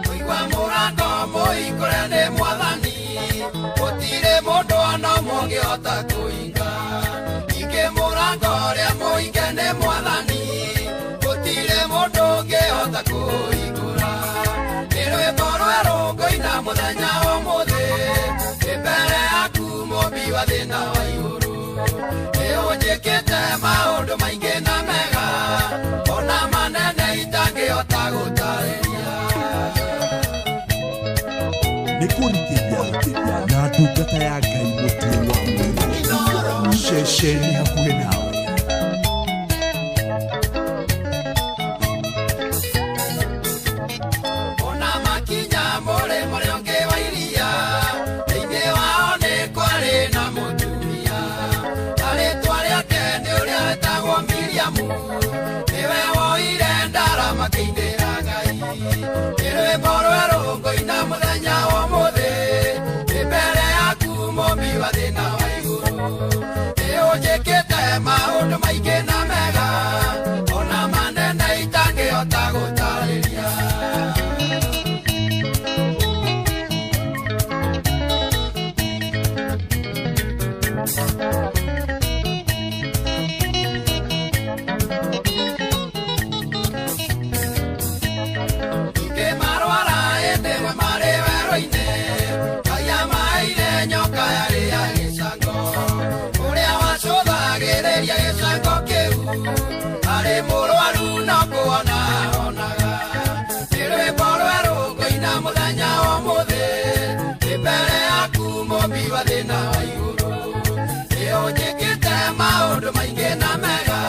Kũigua mũrango mũhingũre nĩ Mwathani, gũtirĩ mũndũ ona ũmwe ũngĩhota kũhinga. Ningĩ mũrango ũrĩa mũhinge nĩ Mwathani, gũtirĩ mũndũ ũngĩhota kũhingũra. Nĩ rwĩmbo rwerũ ngũina mũthenya wa ũmũthĩ, ndĩ mbere yaku Mũmbi wa thĩ na wa igũrũ. Nĩ ũnjĩkĩte maũndũ maingĩ na mega, ona manene itangĩhota gũtarĩria. Nĩ kũrikĩria na ndungata ya Ngai mũtwe wa mwĩrĩ ceceni hakuhĩ nawe. Ona makinya mũrĩmo ũrĩa ũngĩ wa iria, thĩinĩ wao nĩ kwarĩ na mũtumia, na rĩĩtwa rĩake nĩ ũrĩa wetagwo Miriamu, nĩwe woire ndara makĩinĩra Ngai. Nĩ rwĩmbo rwerũ ngũina mũthenya wa ũmũthĩ, ndĩ mbere yaku Mũmbi wa thĩ na wa igũrũ. Nĩ ũnjĩkĩte maũndũ maingĩ na mega, ona manene itangĩhota gũtarĩria. Ningĩ marwara hĩndĩ ĩmwe marĩ werũ-inĩ, Ngai amaheire nyoka yarĩ ya gĩcango, ũrĩa wacũthagĩrĩria gĩcango kĩu, arĩ mũrwaru no kũhona ahonaga. Nĩ rwĩmbo rwerũ ngũina mũthenya wa ũmũthĩ, ndĩ mbere yaku Mũmbi wa thĩ na wa igũrũ. Nĩ ũnjĩkĩte maũndũ maingĩ na mega,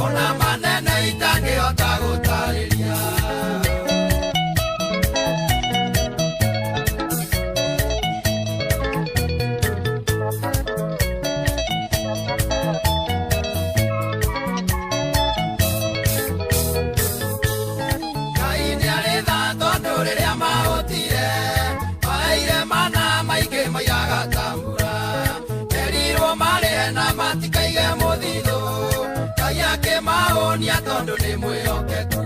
ona manene itangĩhota gũtarĩria. Ngai nĩarĩ tha tondũ rĩrĩa mahũtire, maheire mana maingĩ maigaga ta mbura. Erirwo marĩe na matikaige mũthithũ, Ngai akĩmahũnia tondũ nĩ mwĩhokeku.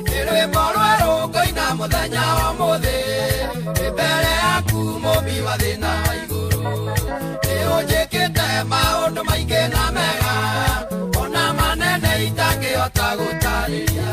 Nĩ rwĩmbo rwerũ ngũina mũthenya wa ũmũthĩ, ndĩ mbere yaku Mũmbi wa thĩ na wa igũrũ. Nĩ ũnjĩkĩte maũndũ maingĩ na mega, ona manene itangĩhota gũtarĩria.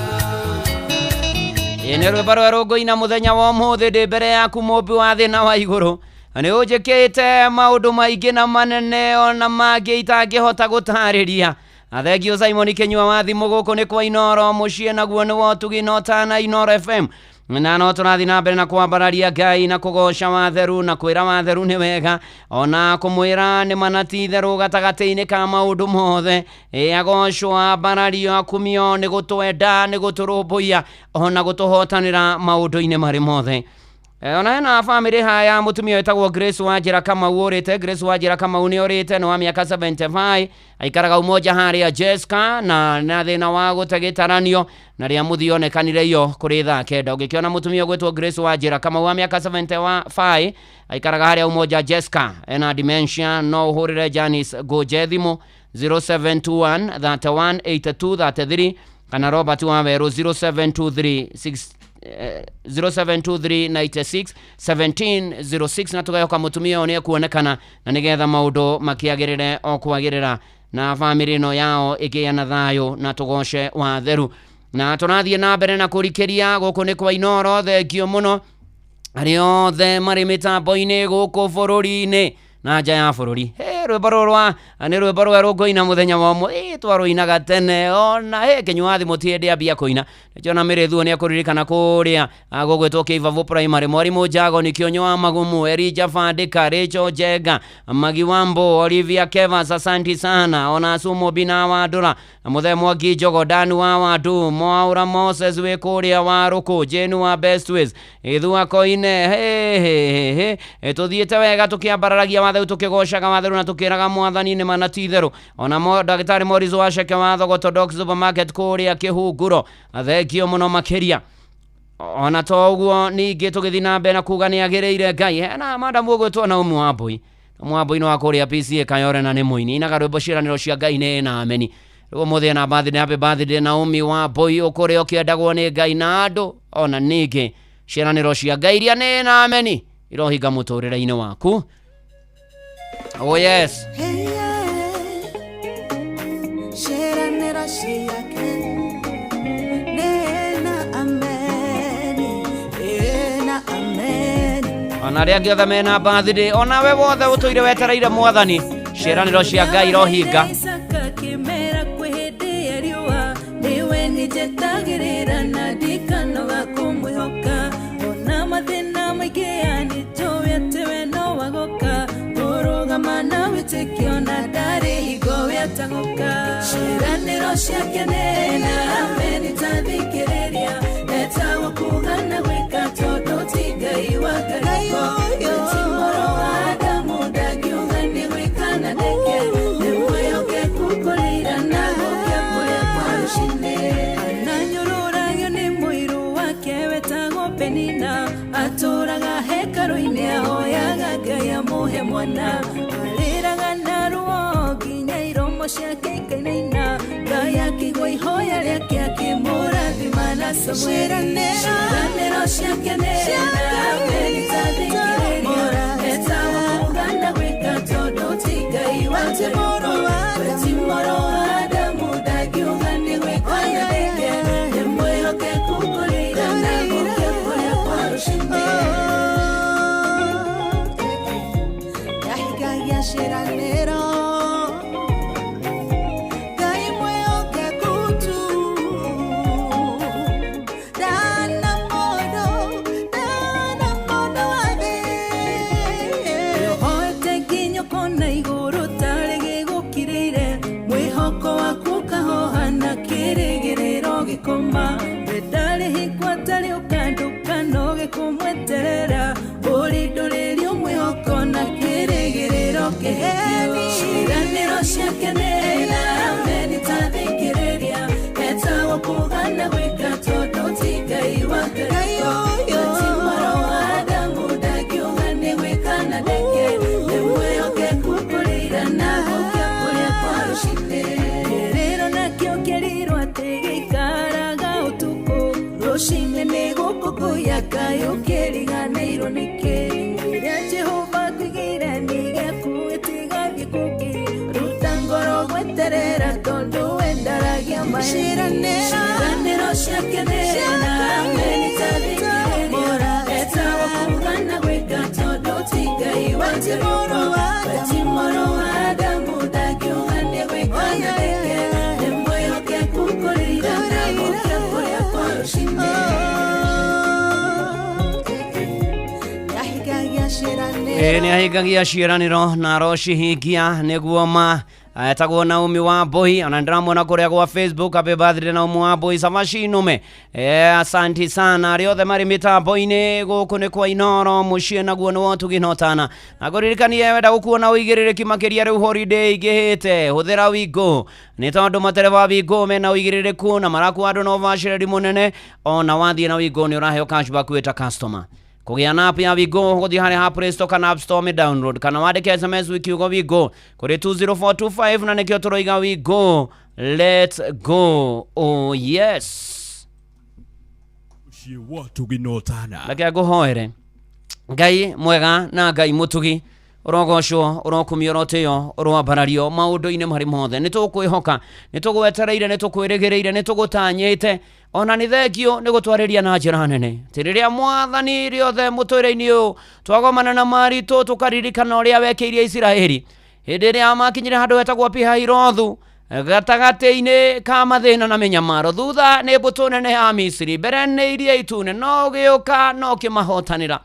Nĩ rwĩmbo rwerũ ngũina mũthenya wa ũmũthĩ, ndĩ mbere yaku Mũmbi wa thĩ na wa igũrũ. Nĩ ũnjĩkĩte maũndũ maingĩ na manene ona mangĩ itangĩhota gũtarĩria. Athengio Simon Kĩnyua wa thimũ gũkũ nĩ kwa Inoro mũciĩ, naguo nĩ wotugi no tana Inoro FM. Na no tũrathiĩ na mbere na kwambararia Ngai na kũgoca watheru na kwĩra watheru nĩ wega, ona kũmwĩra nĩ manati therũ gatagatĩ-inĩ ka maũndũ mothe. Agocwo ambarario akumio nĩ gũtwenda, nĩ gũtũrũmbũiya, ona gũtũhotanĩra maũndũ-inĩ marĩ mothe. Ona hena family haya mutumia wetagwo Grace Wanjira Kamau ũrĩte. Grace Wanjira Kamau nĩ ũrĩte, nĩ wa mĩaka 75, aikaraga umoja harĩa Jessica, na na thĩna wa gũte gĩtaranio, na rĩa mũthia onekanire iyo kũrĩ thaa kenda. Ũngĩkĩona mutumia gwĩtwo Grace Wanjira Kamau wa mĩaka 75, aikaraga harĩa umoja Jessica, ena dementia, no ũhũrĩre Janice Goje thimũ 0721 31 82 33, kana Robert Waweru 0723961706 na tugayoka mutumia one kuonekana na nigetha maundu makiagirire o kwagirira na family no yao igia na thayo na tugoce watheru. Na tunathie na mbere na kurikiria guku ni kwa Inoro. Thengio muno ario the mari mitambo-ini guku bururi-ini na nja ya bururi. Rwĩmbo rũrwa nĩ rwĩmbo rwerũ ngũina mũthenya wa ũmũthĩ, twarũinaga tene, ona Kĩnyua thimũ ti hĩndĩ ambia kũina. Nĩkĩona Mĩrĩthuo nĩ akũririkana kũrĩa gũgwĩtwo Kĩivavu Primary. Mwarimũ Njago nĩ Kĩonyo wa Magumu, Elijah Fandĩka, Rachel Njenga, Magi Wambo, Olivia Kevas, asanti sana, ona Sumo Bina wa Ndũra, Mũthee Mwangi Njogo, Dan wa Wandu, Mwaura Moses wĩ kũrĩa wa Rũkũ, Jane wa Bestways, Ithua Koine. Tũthiĩte wega tũkĩambararagia watheru, tũkĩgocaga watheru na tukiraga mwathani ni manatitherũ ona ndagĩtarĩ Morris Waceke wa Thogotho Doc Supermarket kũrĩa Kĩhunguro thengio mũno makĩria. Ona toguo ningĩ tũgĩthiĩ na mbere na kuga nĩ agĩrĩire Ngai hena madam ũgwĩtwo Naomi Wambui. Wambui nĩ wa kũrĩa PCA Kayore na nĩ mũini inaga rwĩmbo ciĩranĩro cia Ngai nĩ na ameni. Rĩu mũthĩ na birthday happy birthday Naomi Wambui ũkũrĩa ũkĩendagwo nĩ Ngai na andũ ona ningĩ ciĩranĩro cia Ngai iria nĩ na ameni irohinga mũtũrĩre-inĩ waku. Oh yes. Ciĩranĩro ciake nĩ na ameni, na ameni. Ona arĩa angĩ othe mena birthday ona we wothe ũtũire wetereire mwathani ciĩranĩro cia Ngai irohinga. Kimera kwĩhĩndĩ riũa niwe nĩnjetagĩrĩra na ndikanoga kũmwĩhoka ona mathĩna maingĩ anĩnjũĩ atĩ we no wagoka kũrũgama na wĩtĩkio na ndarĩ hingo wetagũka. Ciĩranĩro ciake nĩ na ameni tathikĩrĩria etagwo kuga na gwĩka tondũ ti Ngai wa ngariko ti mũrũ wa Adamu ndakiuga nĩ gwĩka na ndeke kukorera na gũkĩa kũrĩa kwa rũcinĩ ananyũrũragio nĩ mũirũ wake wetagwo Penina atũraga hekarũ-inĩ ahoyaga Ngai amũhe mwana arĩraga na ruo nginya iromo ciake ikainaina Ngai akĩigua ihoya rĩake akĩmũrathima na ciĩranĩro ciake nĩ na ameni tathikĩrĩria etagwo kuga na gwĩka tondũ ti Ngai wa ngariko Timoro Adamu ndakiuga nĩ gwĩka na ndeke nĩmwĩhoke kukorera na gũkĩa kũrĩa kwa rũcinĩ yahingagia ciĩranĩro Ngai mwĩhokeku tu ndana mũndũ wa thĩ yohoete nginya kona igũrũ tarĩ gĩgũkirĩire mwĩhoko waku kahoha na kĩrĩgĩrĩro gĩkoma ndarĩ hingo atarĩ ũkandũka no gĩkũmweterera ũrĩ ndũrĩrio mwĩhoko na kĩrĩgĩrĩro kĩheo ciĩranĩro ciake nĩ na ameni tathikĩrĩria etagwo kuga na gwĩka tondũ ti Ngai wa ngariko ti mũrũ wa Adamu ndakiuga nĩ gwĩka na ndeke nĩmwĩhoke kukorera na gũkĩa kũrĩa kwa rũcinĩ kĩrĩro nakĩo kĩrirwo atĩ gĩikaraga ũtukũ rũcinĩ nĩ gũkũngũiya Ngai ũkĩriganĩirwo nĩkĩ rĩrĩa Jehova akwĩgĩire nĩ gĩakuĩtiga gĩkũngĩ ruta ngoro gweterera tondũ we ndaragia maheni ciĩranĩro ciake nĩ na ameni tathikĩrĩria etagwo kuga na gwĩka tondũ ti Ngai wa ngariko ti mũrũ wa Adamu ndakiuga nĩ gwĩka na ndeke nĩmwĩhoke kukorera na gũkĩa kũrĩa kwa rũcinĩ yahingagia ciĩranĩro nĩ ahingagia ciĩranĩro na arocihingia nĩguo ma etagwo Naomi Wambui ona ndĩramwona kũrĩa gwa Facebook happy birthday Naomi Wambui samacinume asanti sana arĩa othe marĩ mĩtambo-inĩ gũkũ nĩ kwa Inoro mũciĩ naguo nĩ wotũginotana na kũririkanie wenda gũkuona ũigĩrĩrĩki makĩria rĩu holiday igĩhĩte hũthĩra Wingo nĩ tondũ matereba Wingo mena ũigĩrĩrĩku na marakuwa andũ na ũbacĩrĩri mũnene ona wathiĩ na Wingo nĩ ũraheo cashback wĩta customer kũgĩa na app ya Wingo gũthiĩ harĩa ha Play Store kana App Store download kana wandĩke SMS wikiugo Wingo kũrĩ 20425 na nĩkĩo tũroiga Wingo let's go oh yes Mũciĩ wotũginotana reke ngũhoere Ngai mwega na Ngai mũtugi ũrogocwo ũrokumio ũrotĩo ũrwambarario maũndũ-inĩ marĩ mothe nĩ tũkwĩhoka nĩ tũgwetereire nĩ tũkwĩrĩgĩrĩire nĩ tũgũtanyĩte ona nĩ thengio nĩ gũtwarĩria na njĩra nene tĩ rĩrĩa mwathani rĩothe mũtũrĩre-inĩ ũyũ twagomana na maritũ tũkaririkana ũrĩa wekĩirie Isiraeli hĩndĩ ĩrĩa makinyire handũ hetagwo Pi-Hahirothu gatagatĩ-inĩ ka mathĩna na mĩnyamaro thutha nĩ mbũtũ nene ya Misiri mbere nĩ iria itune no gĩũka no kĩmahotanĩra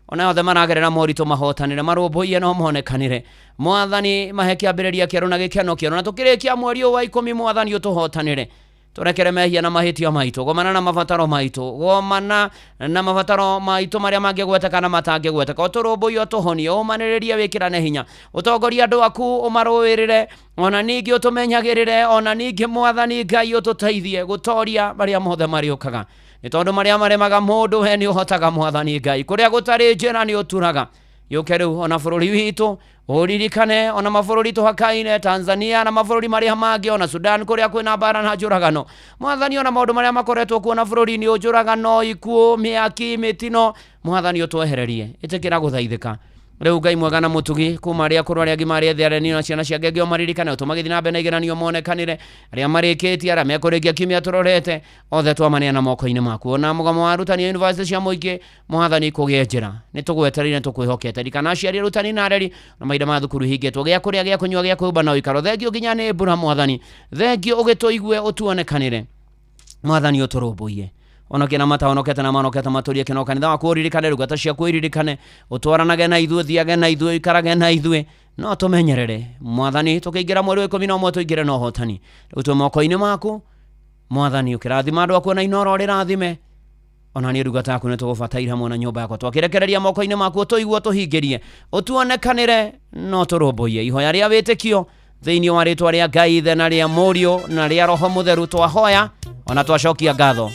ona othe maragerera moritũ mahotanĩre marũmbũiye no monekanĩre mwathani mahe kĩambĩrĩria kĩerũ na gĩkeno kĩerũ na tũkĩrĩkia mweri wa 10 mwathani ũtũhotanĩre turekere mehia na mahitio maitũ gomana na mabataro maitũ gomana na mabataro maitũ marĩa mangĩgweteka na matangĩgweteka ũtũrũmbũiyo tũhonie ũmanĩrĩrie wĩkĩrane hinya ũtongoria andũ aku ũmarũĩrĩre ona ningĩ ũtũmenyagĩrĩre ona ningĩ Mwathani Ngai ũtũteithie gũtoria marĩa mothe marĩũkaga nĩ tondũ marĩa maremaga mũndũ we nĩ ũhotaga Mwathani Ngai kũrĩa gũtarĩ njĩra nĩ ũturaga yũke rĩu ona bũrũri witũ ũririkane ona mabũrũri tũhakaine Tanzania na mabũrũri marĩa mangĩ ona Sudan kũrĩa kwĩna mbara na njũragano Mwathani ona maũndũ marĩa makoretwo kuo na bũrũri-inĩ ũnjũragano ikuũ mĩaki mĩtino Mwathani ũtwehererie ĩtĩkĩra gũthaithĩka rĩu Ngai mwega na mũtugi kuma arĩa akũrũ arĩa agima arĩa ethĩ arĩa anini na ciana cia ngenge ũmaririkane ũtũmagĩthi na mbere na igeranio monekanĩre arĩa marĩkĩtie arĩa mekũrĩkia kiumia tũrorete othe twamaneana moko-inĩ maku ona mũgomo wa arutani a yunivasĩtĩ cia mũingĩ Mwathani kũgĩe njĩra nĩ tũgwetereire tũkwĩhokete rikana aciari arutani na areri na mahinda ma thukuru hingĩtwo gĩa kũrĩa gĩa kũnyua gĩa kwĩhumba na ũikaro thengio nginya nĩ mbura Mwathani thengio ũgĩtũigue ũtuonekanĩre Mwathani ũtũrũmbũiye onoke na mata onokete na manokete matũrie kĩno kanitha waku ũririkane rugata ciaku iririkane ũtwaranage na ithuĩ thiage na ithuĩ ikarage na ithuĩ no tũmenyerere Mwathani tũkĩingĩra mweri wa 11 tũingĩre na ũhotani rĩu twĩ moko-inĩ maku Mwathani ũkĩrathima andũ aku na Inoro rĩrathime ona niĩ rugata yaku nĩ tũgũbataire hamwe na nyũmba yakwa twakĩrekereria moko-inĩ maku ũtũigue ũtũhingĩrie ũtuonekanĩre no tũrũmbũiye ihoya rĩa wĩtĩkio thĩinĩ wa rĩtwa rĩa Ngai ithe na rĩa Mũriũ na rĩa Roho Mũtheru twahoya ona twacokia ngatho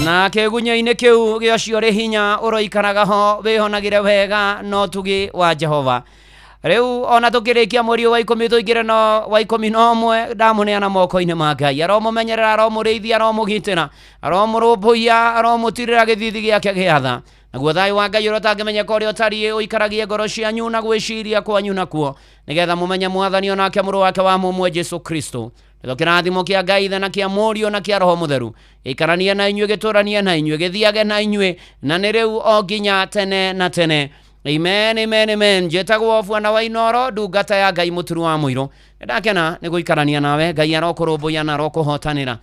na kĩgunyũ-inĩ kĩu gĩocio rĩ hinya ũroikaraga ho wĩhonagĩre wega no tugi wa Jehova rĩu ona tũkĩrĩkia mweri wa 10 tũingĩre no wa 11 ndamũneana moko-inĩ ma Ngai aromũmenyerera aromũrĩithia aromũgitĩra aromũrũmbũiya aromũtirĩra gĩthithi gĩake gĩatha naguo thayũ wa Ngai ũrĩa ũtangĩmenyeka ũrĩa ũtariĩ ũikaragie ngoro cianyu na gwĩciria kwanyu nakuo nĩgetha mũmenye Mwathani onake mũrũ wake wa mũmwe Jesũ Kristo nĩtho kĩrathimo kĩa Ngai ithe na kĩa Mũriũ na kĩa Roho Mũtheru gĩikaranie na inyuĩ gĩtũranie na inyuĩ gĩthiage na inyuĩ na nĩ rĩu o nginya tene na tene amen amen amen njĩtagwo Bwana wa Inoro ndungata ya Ngai mũturu wa mũiro nĩndakena nĩ gũikarania nawe Ngai arokũrũmbũiya na arokũhotanĩra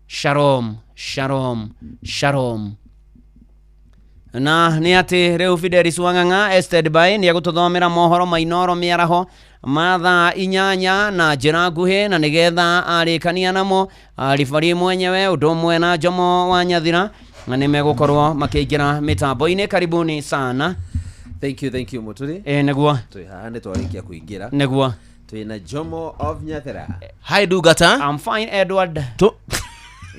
shalom shalom shalom na nĩ atĩ rĩu Fidelis Wang'ang'a ested by nĩ agũtũthomera mohoro ma Inoro mĩaraho mathaa 8 na njĩra nguhĩ na nĩgetha arĩkania namo ribari mwenyewe ũndũ ũmwe na Jomo wa Nyathira na nĩ megũkorwo makĩingĩra mĩtambo-inĩ karibuni sana thank you Muturi nĩguo twĩ haha nĩ twarĩkia kũingĩra nĩguo twĩna Jomo of Nyathira hi Dugata I'm fine Edward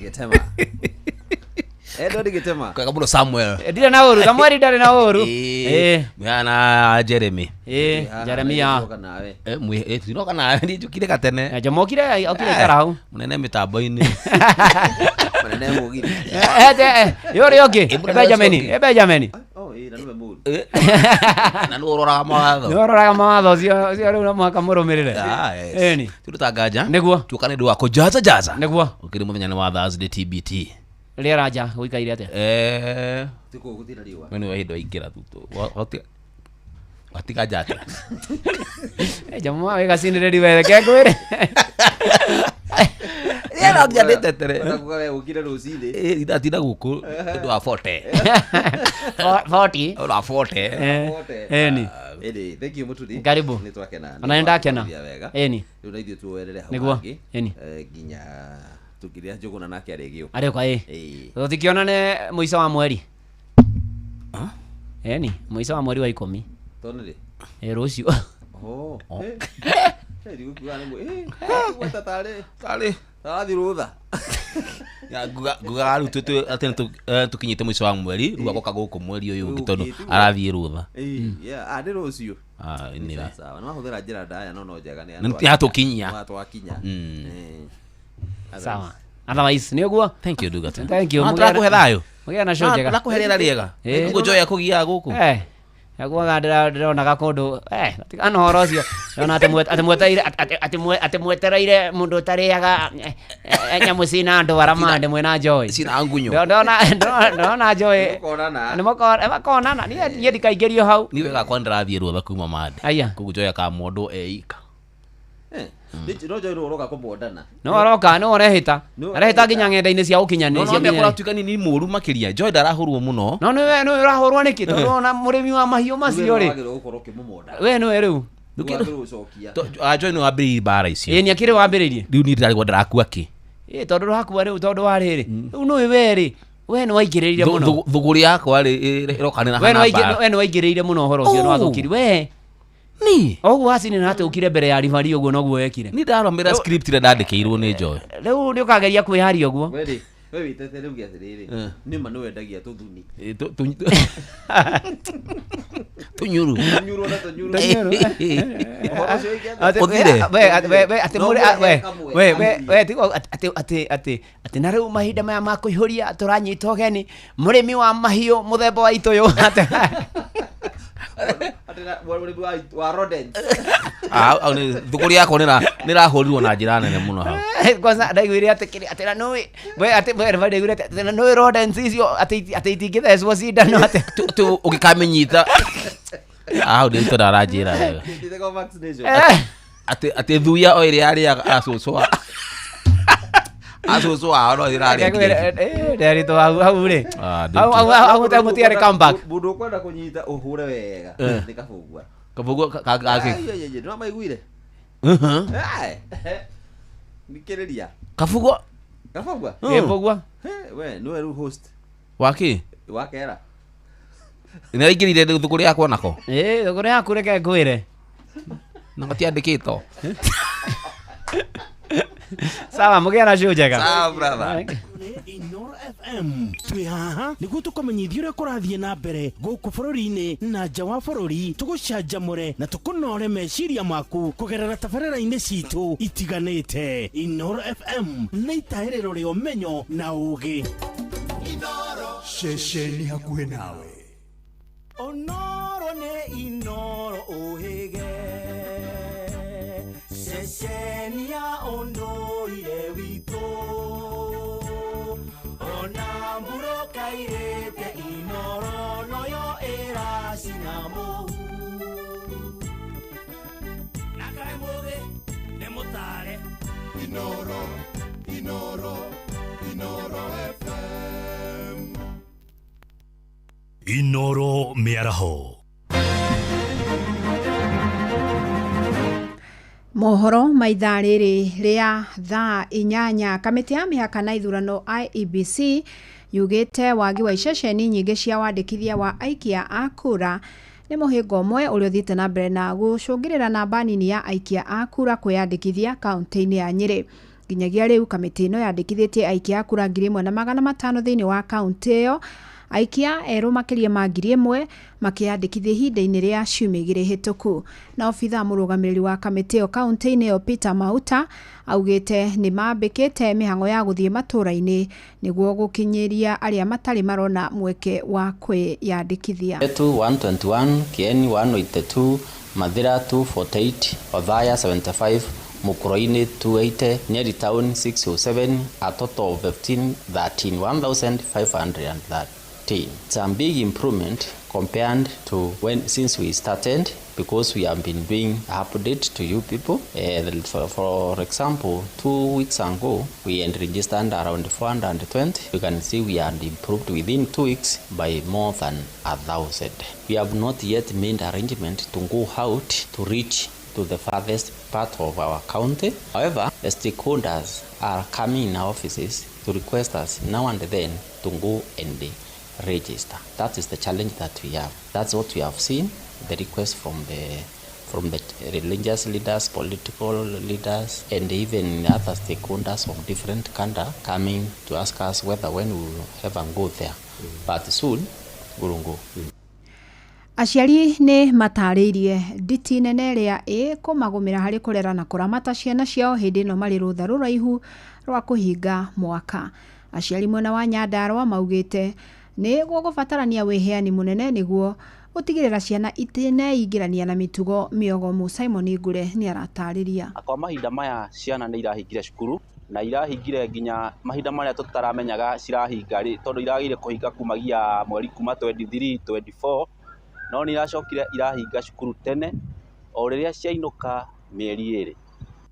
Gĩtema Edward Gĩtema kwega mũno Samuel ndirĩ na ũru Samuel ndarĩ na ũru mwana Jeremy Jeremia tinoka nawe nĩ njũkire gatene njamokire okire karau mũnene mĩtambo-inĩ mũnene mũgiri yũrĩ ũngĩ Benjamin na nĩ ũroraga mawatho ũcio rĩu no mũhaka mũrũmĩrĩre ĩni tũruta nganja nĩguo tuoka nĩ ũndũ wa kũnjaza nĩguo ũkĩrĩ mũthenya nĩ wa Thursday TBT rĩera nja gũikaire atĩa tiko gũtira riũa nĩ wa indo ingĩra tu watiga njata jamu wega sinirĩri wega kengwĩre yera ngiandĩte tere ũkawe ũkire rũcinĩ ndatinda gũkũ nĩ wa 40 40 wa 40 ni thank you Muturi karibu nĩ twakena ona ndakena rĩu na ithuĩ tuoerere hau hangĩ nginya tukiria Njũgũna nake arĩgĩo arĩoka tũtikionane mũico wa mweri mũico wa mweri wa 10 tonere rũciũ Tarathi rutha. Ya guga aru tukinyite mwico wa mweri ruga goka guku mweri uyu ungi tondu arathie rutha. Ndi rucio. Ni sawa. No huthira njira ndaya no njega ni andu. Atukinya. Sawa. Otherwise ni uguo. Thank you Dugata. Thank you. Mugira ku hethayo. Mugira na show njega. Na ku herera riega. Ngo joya kugia guku. Yakuaga ndĩrona gakundu ano horo ũcio ndona atĩ mwetereire mũndũ ũtarĩaga nyamũ cina ndwara mande mwena Joy cina ngunyo ndona Joy nĩmakonana niĩ ndikaingĩrio hau nĩ wega kwa ndĩrathiĩ rũtha kuma mande koguo Joy ka mũndũ eika no Joy roka kumwondana no aroka no arehita nginya ng'enda-inĩ cia ũkinyanĩria no nĩakoratuĩka nĩ mũru makĩria Joy ndarahũrwo mũno no nĩ ũrahũrwo nĩkĩ tondũ na mũrĩmi wa mahiũ macio rĩ we nĩwe rĩu Joy nĩ wambĩrĩirie mbara icio nĩ akĩrĩ wambĩrĩirie rĩu niĩ ndĩrarigwo ndarakua kĩ tondũ ndũrakua rĩu tondũ wa rĩrĩ rĩu nĩwe we rĩ we nĩ waingĩrĩire mũno thũgũri yakwa rĩ ĩrokanĩra hana mbara we nĩ waingĩrĩire mũno ũhoro ũcio nĩ wathũkiri we ni oguo hacini nate ukire mbere ya ribari uguo noguo wekire ni ndaromera script ire ndandĩkĩirwo nĩ Joy rĩu nĩ ũkageria kwĩharia ũguo we witete rĩu gĩathĩrĩrĩ nĩma nĩ wendagia tũthuni tunyuru atĩ na rĩu mahinda maya ma kũihũria tũranyita ũgeni mũrĩmi wa mahiũ mũthemba wa itũyũ wa rodent thũgũri yakwa nĩrahũrirwo na njĩra nene mũno hau kwanza ndaiguire atĩ na nũĩ ndaiguire atĩ na nũĩ rodents icio atĩ itingĩthecwo cindano atĩ ũngĩkamĩnyita hau ndĩrito ndaranjĩra wega atĩ thuya o ĩrĩa yarĩaga acũcũ wao no nderito hau rĩ hau mũtiarĩ comeback mũndũ ũkwenda kũnyita ũhũre wega nĩ kabũgua kagĩ no maiguire nikĩrĩria kabũgua we nĩwe rĩu host wakĩ wakera nĩraingĩrire thũgũri yakwa nako thũgũri yaku reke ngwĩre na matiandĩkĩtwo sawa mũgĩa na show njega sawa brother Inoro FM twĩ haha nĩguo tũkũmenyithia ũrĩa kũrathiĩ na mbere gũkũ bũrũri-inĩ na nja wa bũrũri tũgũcanjamũre na tũkũnore meciria maku kũgerera tabarĩra-inĩ citũ itiganĩte. Inoro FM nĩ itahĩrĩro rĩa ũmenyo na ũũgĩ. Ceceni hakuhĩ nawe. Onoro nĩ Inoro ũhĩge ceceni ya ũndũire witũ ona mburo kairĩte Inoro noyo ĩracina mũhu na kaĩ mũthĩ nĩ mũtare Inoro FM Inoro mĩaraho. Mohoro maithaa rĩrĩ rĩa thaa 8 kamĩtĩ ya mĩhaka na ithurano IEBC yugĩte wagi wa iceceni nyingĩ cia wandĩkithia wa aikia a kura nĩ mũhĩngo ũmwe ũrĩa ũthiĩte na mbere na gũcũngĩrĩra namba nini ya aikia a kura kwĩyandĩkithia kaunti-inĩ ya Nyĩrĩ. Nginyagia rĩu kamĩtĩ ĩno yandĩkithĩtie aikia a kura 1,500 thĩinĩ wa kaunti ĩyo. Aikia erũ makĩria ma 1,000 makĩyandĩkithia ihinda-inĩ rĩa ciumia 2 hĩtũku. Na obitha mũrũgamĩrĩri wa kamĩtĩ ĩyo kaunti-inĩ ĩyo Peter Mauta augĩte nĩ mambĩkĩte mĩhang'o ya gũthiĩ matũũra-inĩ nĩguo gũkinyĩria arĩa matarĩ marona mweke wa kwĩyandĩkithia. 121, Kieni 182, Mathira 248, Othaya 75, Mukurweini 280, Nyeri Town 607, a total of 1,513. It's a big improvement compared to since we started, because we have been doing update to you people. For example, 2 weeks ago, we had registered around 420. You can see we had improved within 2 weeks by more than 1,000. We have not yet made arrangement to go out to reach to the farthest part of our county. However, the stakeholders are coming in our offices to request us now and then to go and register. That is the challenge that we have. That's what we have seen, the request from from the religious leaders, political leaders, and even other stakeholders of different countries coming to ask us whether when we will ever go there. But soon, we will go. Aciari nĩ matarĩirie nditi nene ĩrĩa kũmagũmĩra harĩ kũrera na kũramata ciana ciao hĩndĩ ĩno marĩ rũtha rũraihu rwa kũhinga mwaka. Aciari mwena wa Nyandarua maugĩte nĩ gũgũbatarania wĩheani mũnene nĩguo gũtigĩrĩra ciana itineingĩrania na mĩtugo mĩogomu. Simon Ngure nĩ aratarĩria. Kwa mahinda maya ciana nĩ irahingire cukuru na irahingire nginya mahinda marĩa tũtaramenyaga cirahinga tondũ iragire kũhinga kumagia mweri kuma 23 24 no nĩ iracokire irahinga cukuru tene o rĩrĩa ciainũka mĩeri ĩrĩ.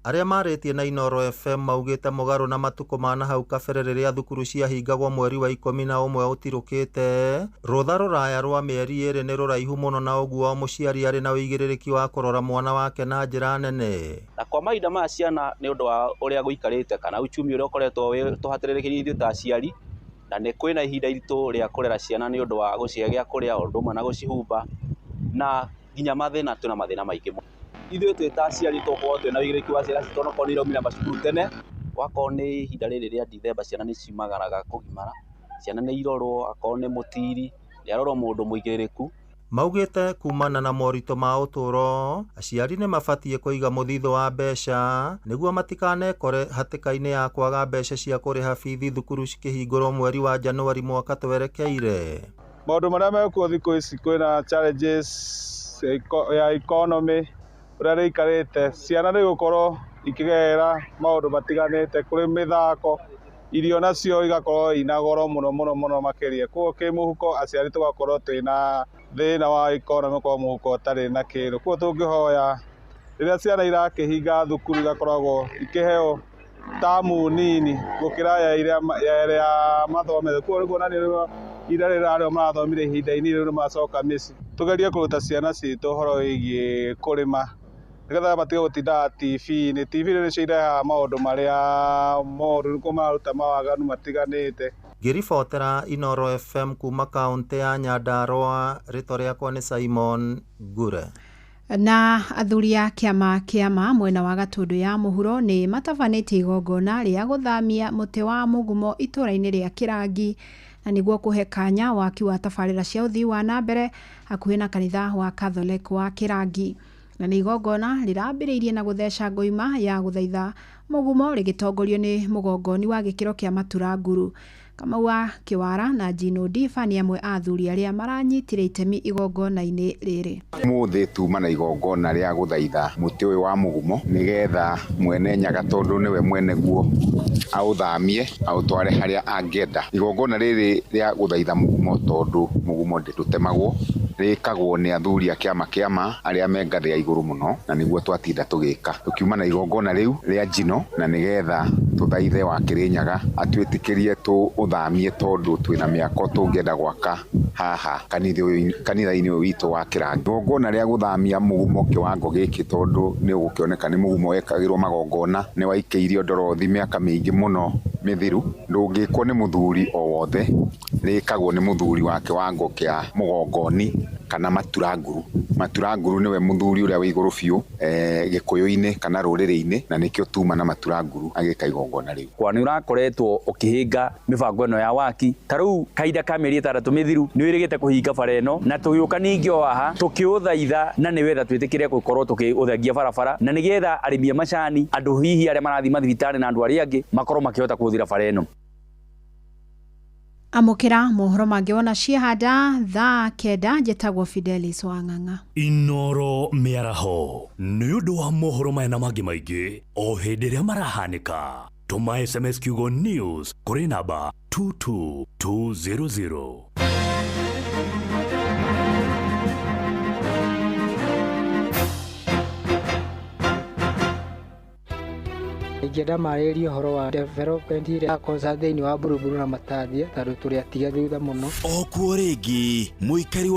Arĩa marĩtie na Inoro FM maugĩte mũgarũ na matukũ ma hau kabere rĩrĩa thukuru ciahingagwo mweri wa 11 ũtirũkĩte, rũtha rũraya rwa mĩeri ĩrĩ nĩ rũraihu mũno na ũguo mũciari arĩ na ũigĩrĩrĩki wa kũrora mwana wake na njĩra nene. Na kwa mahinda ma ciana nĩ ũndũ wa ũrĩa gũikarĩte kana uchumi ũrĩa ũkoretwo tũhatĩrĩrĩkĩrie ithuĩ ta aciari, na nĩ kwĩna ihinda iritũ rĩa kũrera ciana nĩ ũndũ wa gũcihe gĩa kũrĩa o ũndũ ũmwe na gũcihumba na nginya mathĩna twĩna mathĩna maingĩ mũno. Ithuĩ twĩ ta aciari tũkorwo twĩna ũigĩrĩrĩki wa ciana citũ onokorwo nĩ iraumĩra macukuru tene, wakorwo nĩ ihinda rĩrĩ rĩa Dithemba ciana nĩ ciumagaraga kũgimara, ciana nĩ irorwo, akorwo nĩ mũtiri nĩ arorwo mũndũ mũigĩrĩrĩku. Maugĩte kumana na moritũ ma ũtũũro, aciari nĩ mabatie kũiga mũthithũ wa mbeca nĩguo matikanekore hatĩka-inĩ ya kwaga mbeca cia kũrĩha bithi thukuru cikĩhingũrwo mweri wa Januari mwaka twerekeire. Maũndũ marĩa mekuo thikũ ici kwĩna challenges ya economy ũrĩa rĩikarĩte, ciana nĩ gũkorwo ikĩgerera maũndũ matiganĩte kũrĩ mĩthako, irio nacio igakorwo ina goro mũno makĩria. Koguo kĩmũhuko aciari tũgakorwo twĩna thĩna wa economy kwa mũhuko ũtarĩ na kĩndũ. Koguo tũngĩhoya rĩrĩa ciana irakĩhinga thukuru igakoragwo ikĩheo tamu nini gũkĩra ya mathomete. Koguo nĩguo nani ihinda rĩrĩa arĩa marathomire ihinda inini rĩu macoka mĩciĩ. Tũgerie kũruta ciana citũ ũhoro wĩgiĩ kũrĩma nĩgetha matige gũtindaga TV-inĩ. TV nĩ cirehaga maũndũ marĩa moru nĩkuo mararuta mawaganu matiganĩte. Ngĩribotera Inoro FM kuma kaunti ya Nyandarua, rĩtwa rĩakwa nĩ Simon Ngure. Na athuri a kĩama mwena wa Gatũndũ ya mũhuro nĩ matabanĩtie igongona rĩa gũthamia mũtĩ wa mũgumo itũra-inĩ rĩa Kĩrangi na nĩguo kũhe kanya waki wa tabarĩra cia ũthii wa na mbere hakuhĩ na kanitha wa Catholic wa Kĩrangi. Na nĩ igongona rĩrambĩrĩirie na gũtheca ngoima ya gũthaitha mũgumo rĩgĩtongorio nĩ mũgongoni wa gĩkĩro kĩa Matura Nguru. Kamau wa Kĩwara na Jino Difa nĩ amwe a athuri arĩa maranyitire itemi igongona-inĩ rĩrĩ. Mũthĩ tuma na igongona rĩa gũthaitha mũtĩ ũyũ wa mũgumo nĩgetha mwene Nyagatondũ nĩwe mwene guo aũthamie aũtware harĩa angĩenda. Igongona rĩrĩ rĩa gũthaitha mũgumo tondũ mũgumo ndũtemagwo rĩkagwo nĩ athuri a kĩama arĩa me ngathĩ ya igũrũ mũno na nĩguo twatinda tũgĩka. Tũkiuma na igongona rĩu rĩa njino na nĩgetha tũthaithe wa Kĩrĩnyaga atwĩtĩkĩrie tũũthamie tondũ twĩna mĩako tũngĩenda gwaka haha kanitha-inĩ ũyũ witũ wa Kĩrangi. Igongona rĩa gũthamia mũgumo kĩwango gĩkĩ tondũ nĩ ũgũkĩoneka nĩ mũgumo wekagĩrwo magongona nĩ waikĩirio ndorothi mĩaka mĩingĩ mũno mĩthiru, ndũngĩkwo nĩ mũthuri o wothe, rĩkagwo nĩ mũthuri wa kĩwango kĩa mũgongoni kana Matura Nguru. Matura Nguru nĩwe mũthuri ũrĩa wĩ igũrũ biũ gĩkũyũ-inĩ kana rũrĩrĩ-inĩ na nĩkĩo tuma na Matura Nguru agĩka igongona rĩu. Kwa nĩ ũrakoretwo ũkĩhinga mĩbango ĩno ya waki, ta rĩu kahinda ka mĩeri 6 mĩthiru nĩ wĩrĩgĩte kũhinga bara ĩno na tũgĩũka ningĩ o haha tũkĩũthaitha na nĩwetha twĩtĩkĩre gũkorwo tũkĩũthengia barabara na nĩgetha arĩmi a macani, andũ hihi arĩa marathi mathibitarĩ na andũ arĩa angĩ makorwo makĩhota kũhũthĩra bara ĩno. Amũkĩra mohoro mangĩona ciehanda thaa 9 njĩtagwo Fidelis Wang'ang'a. Inoro mĩaraho nĩ ũndũ wa mohoro maya na mangĩ maingĩ o hĩndĩ ĩrĩa marahanĩka. Tũma SMS kiugo news kũrĩ namba 22200. Ingĩenda marĩrie ũhoro wa development ĩrĩa yakonza thĩinĩ wa Buruburu na Matathia tondũ tũrĩ atiga thutha mũno. O kuo rĩngĩ mũikari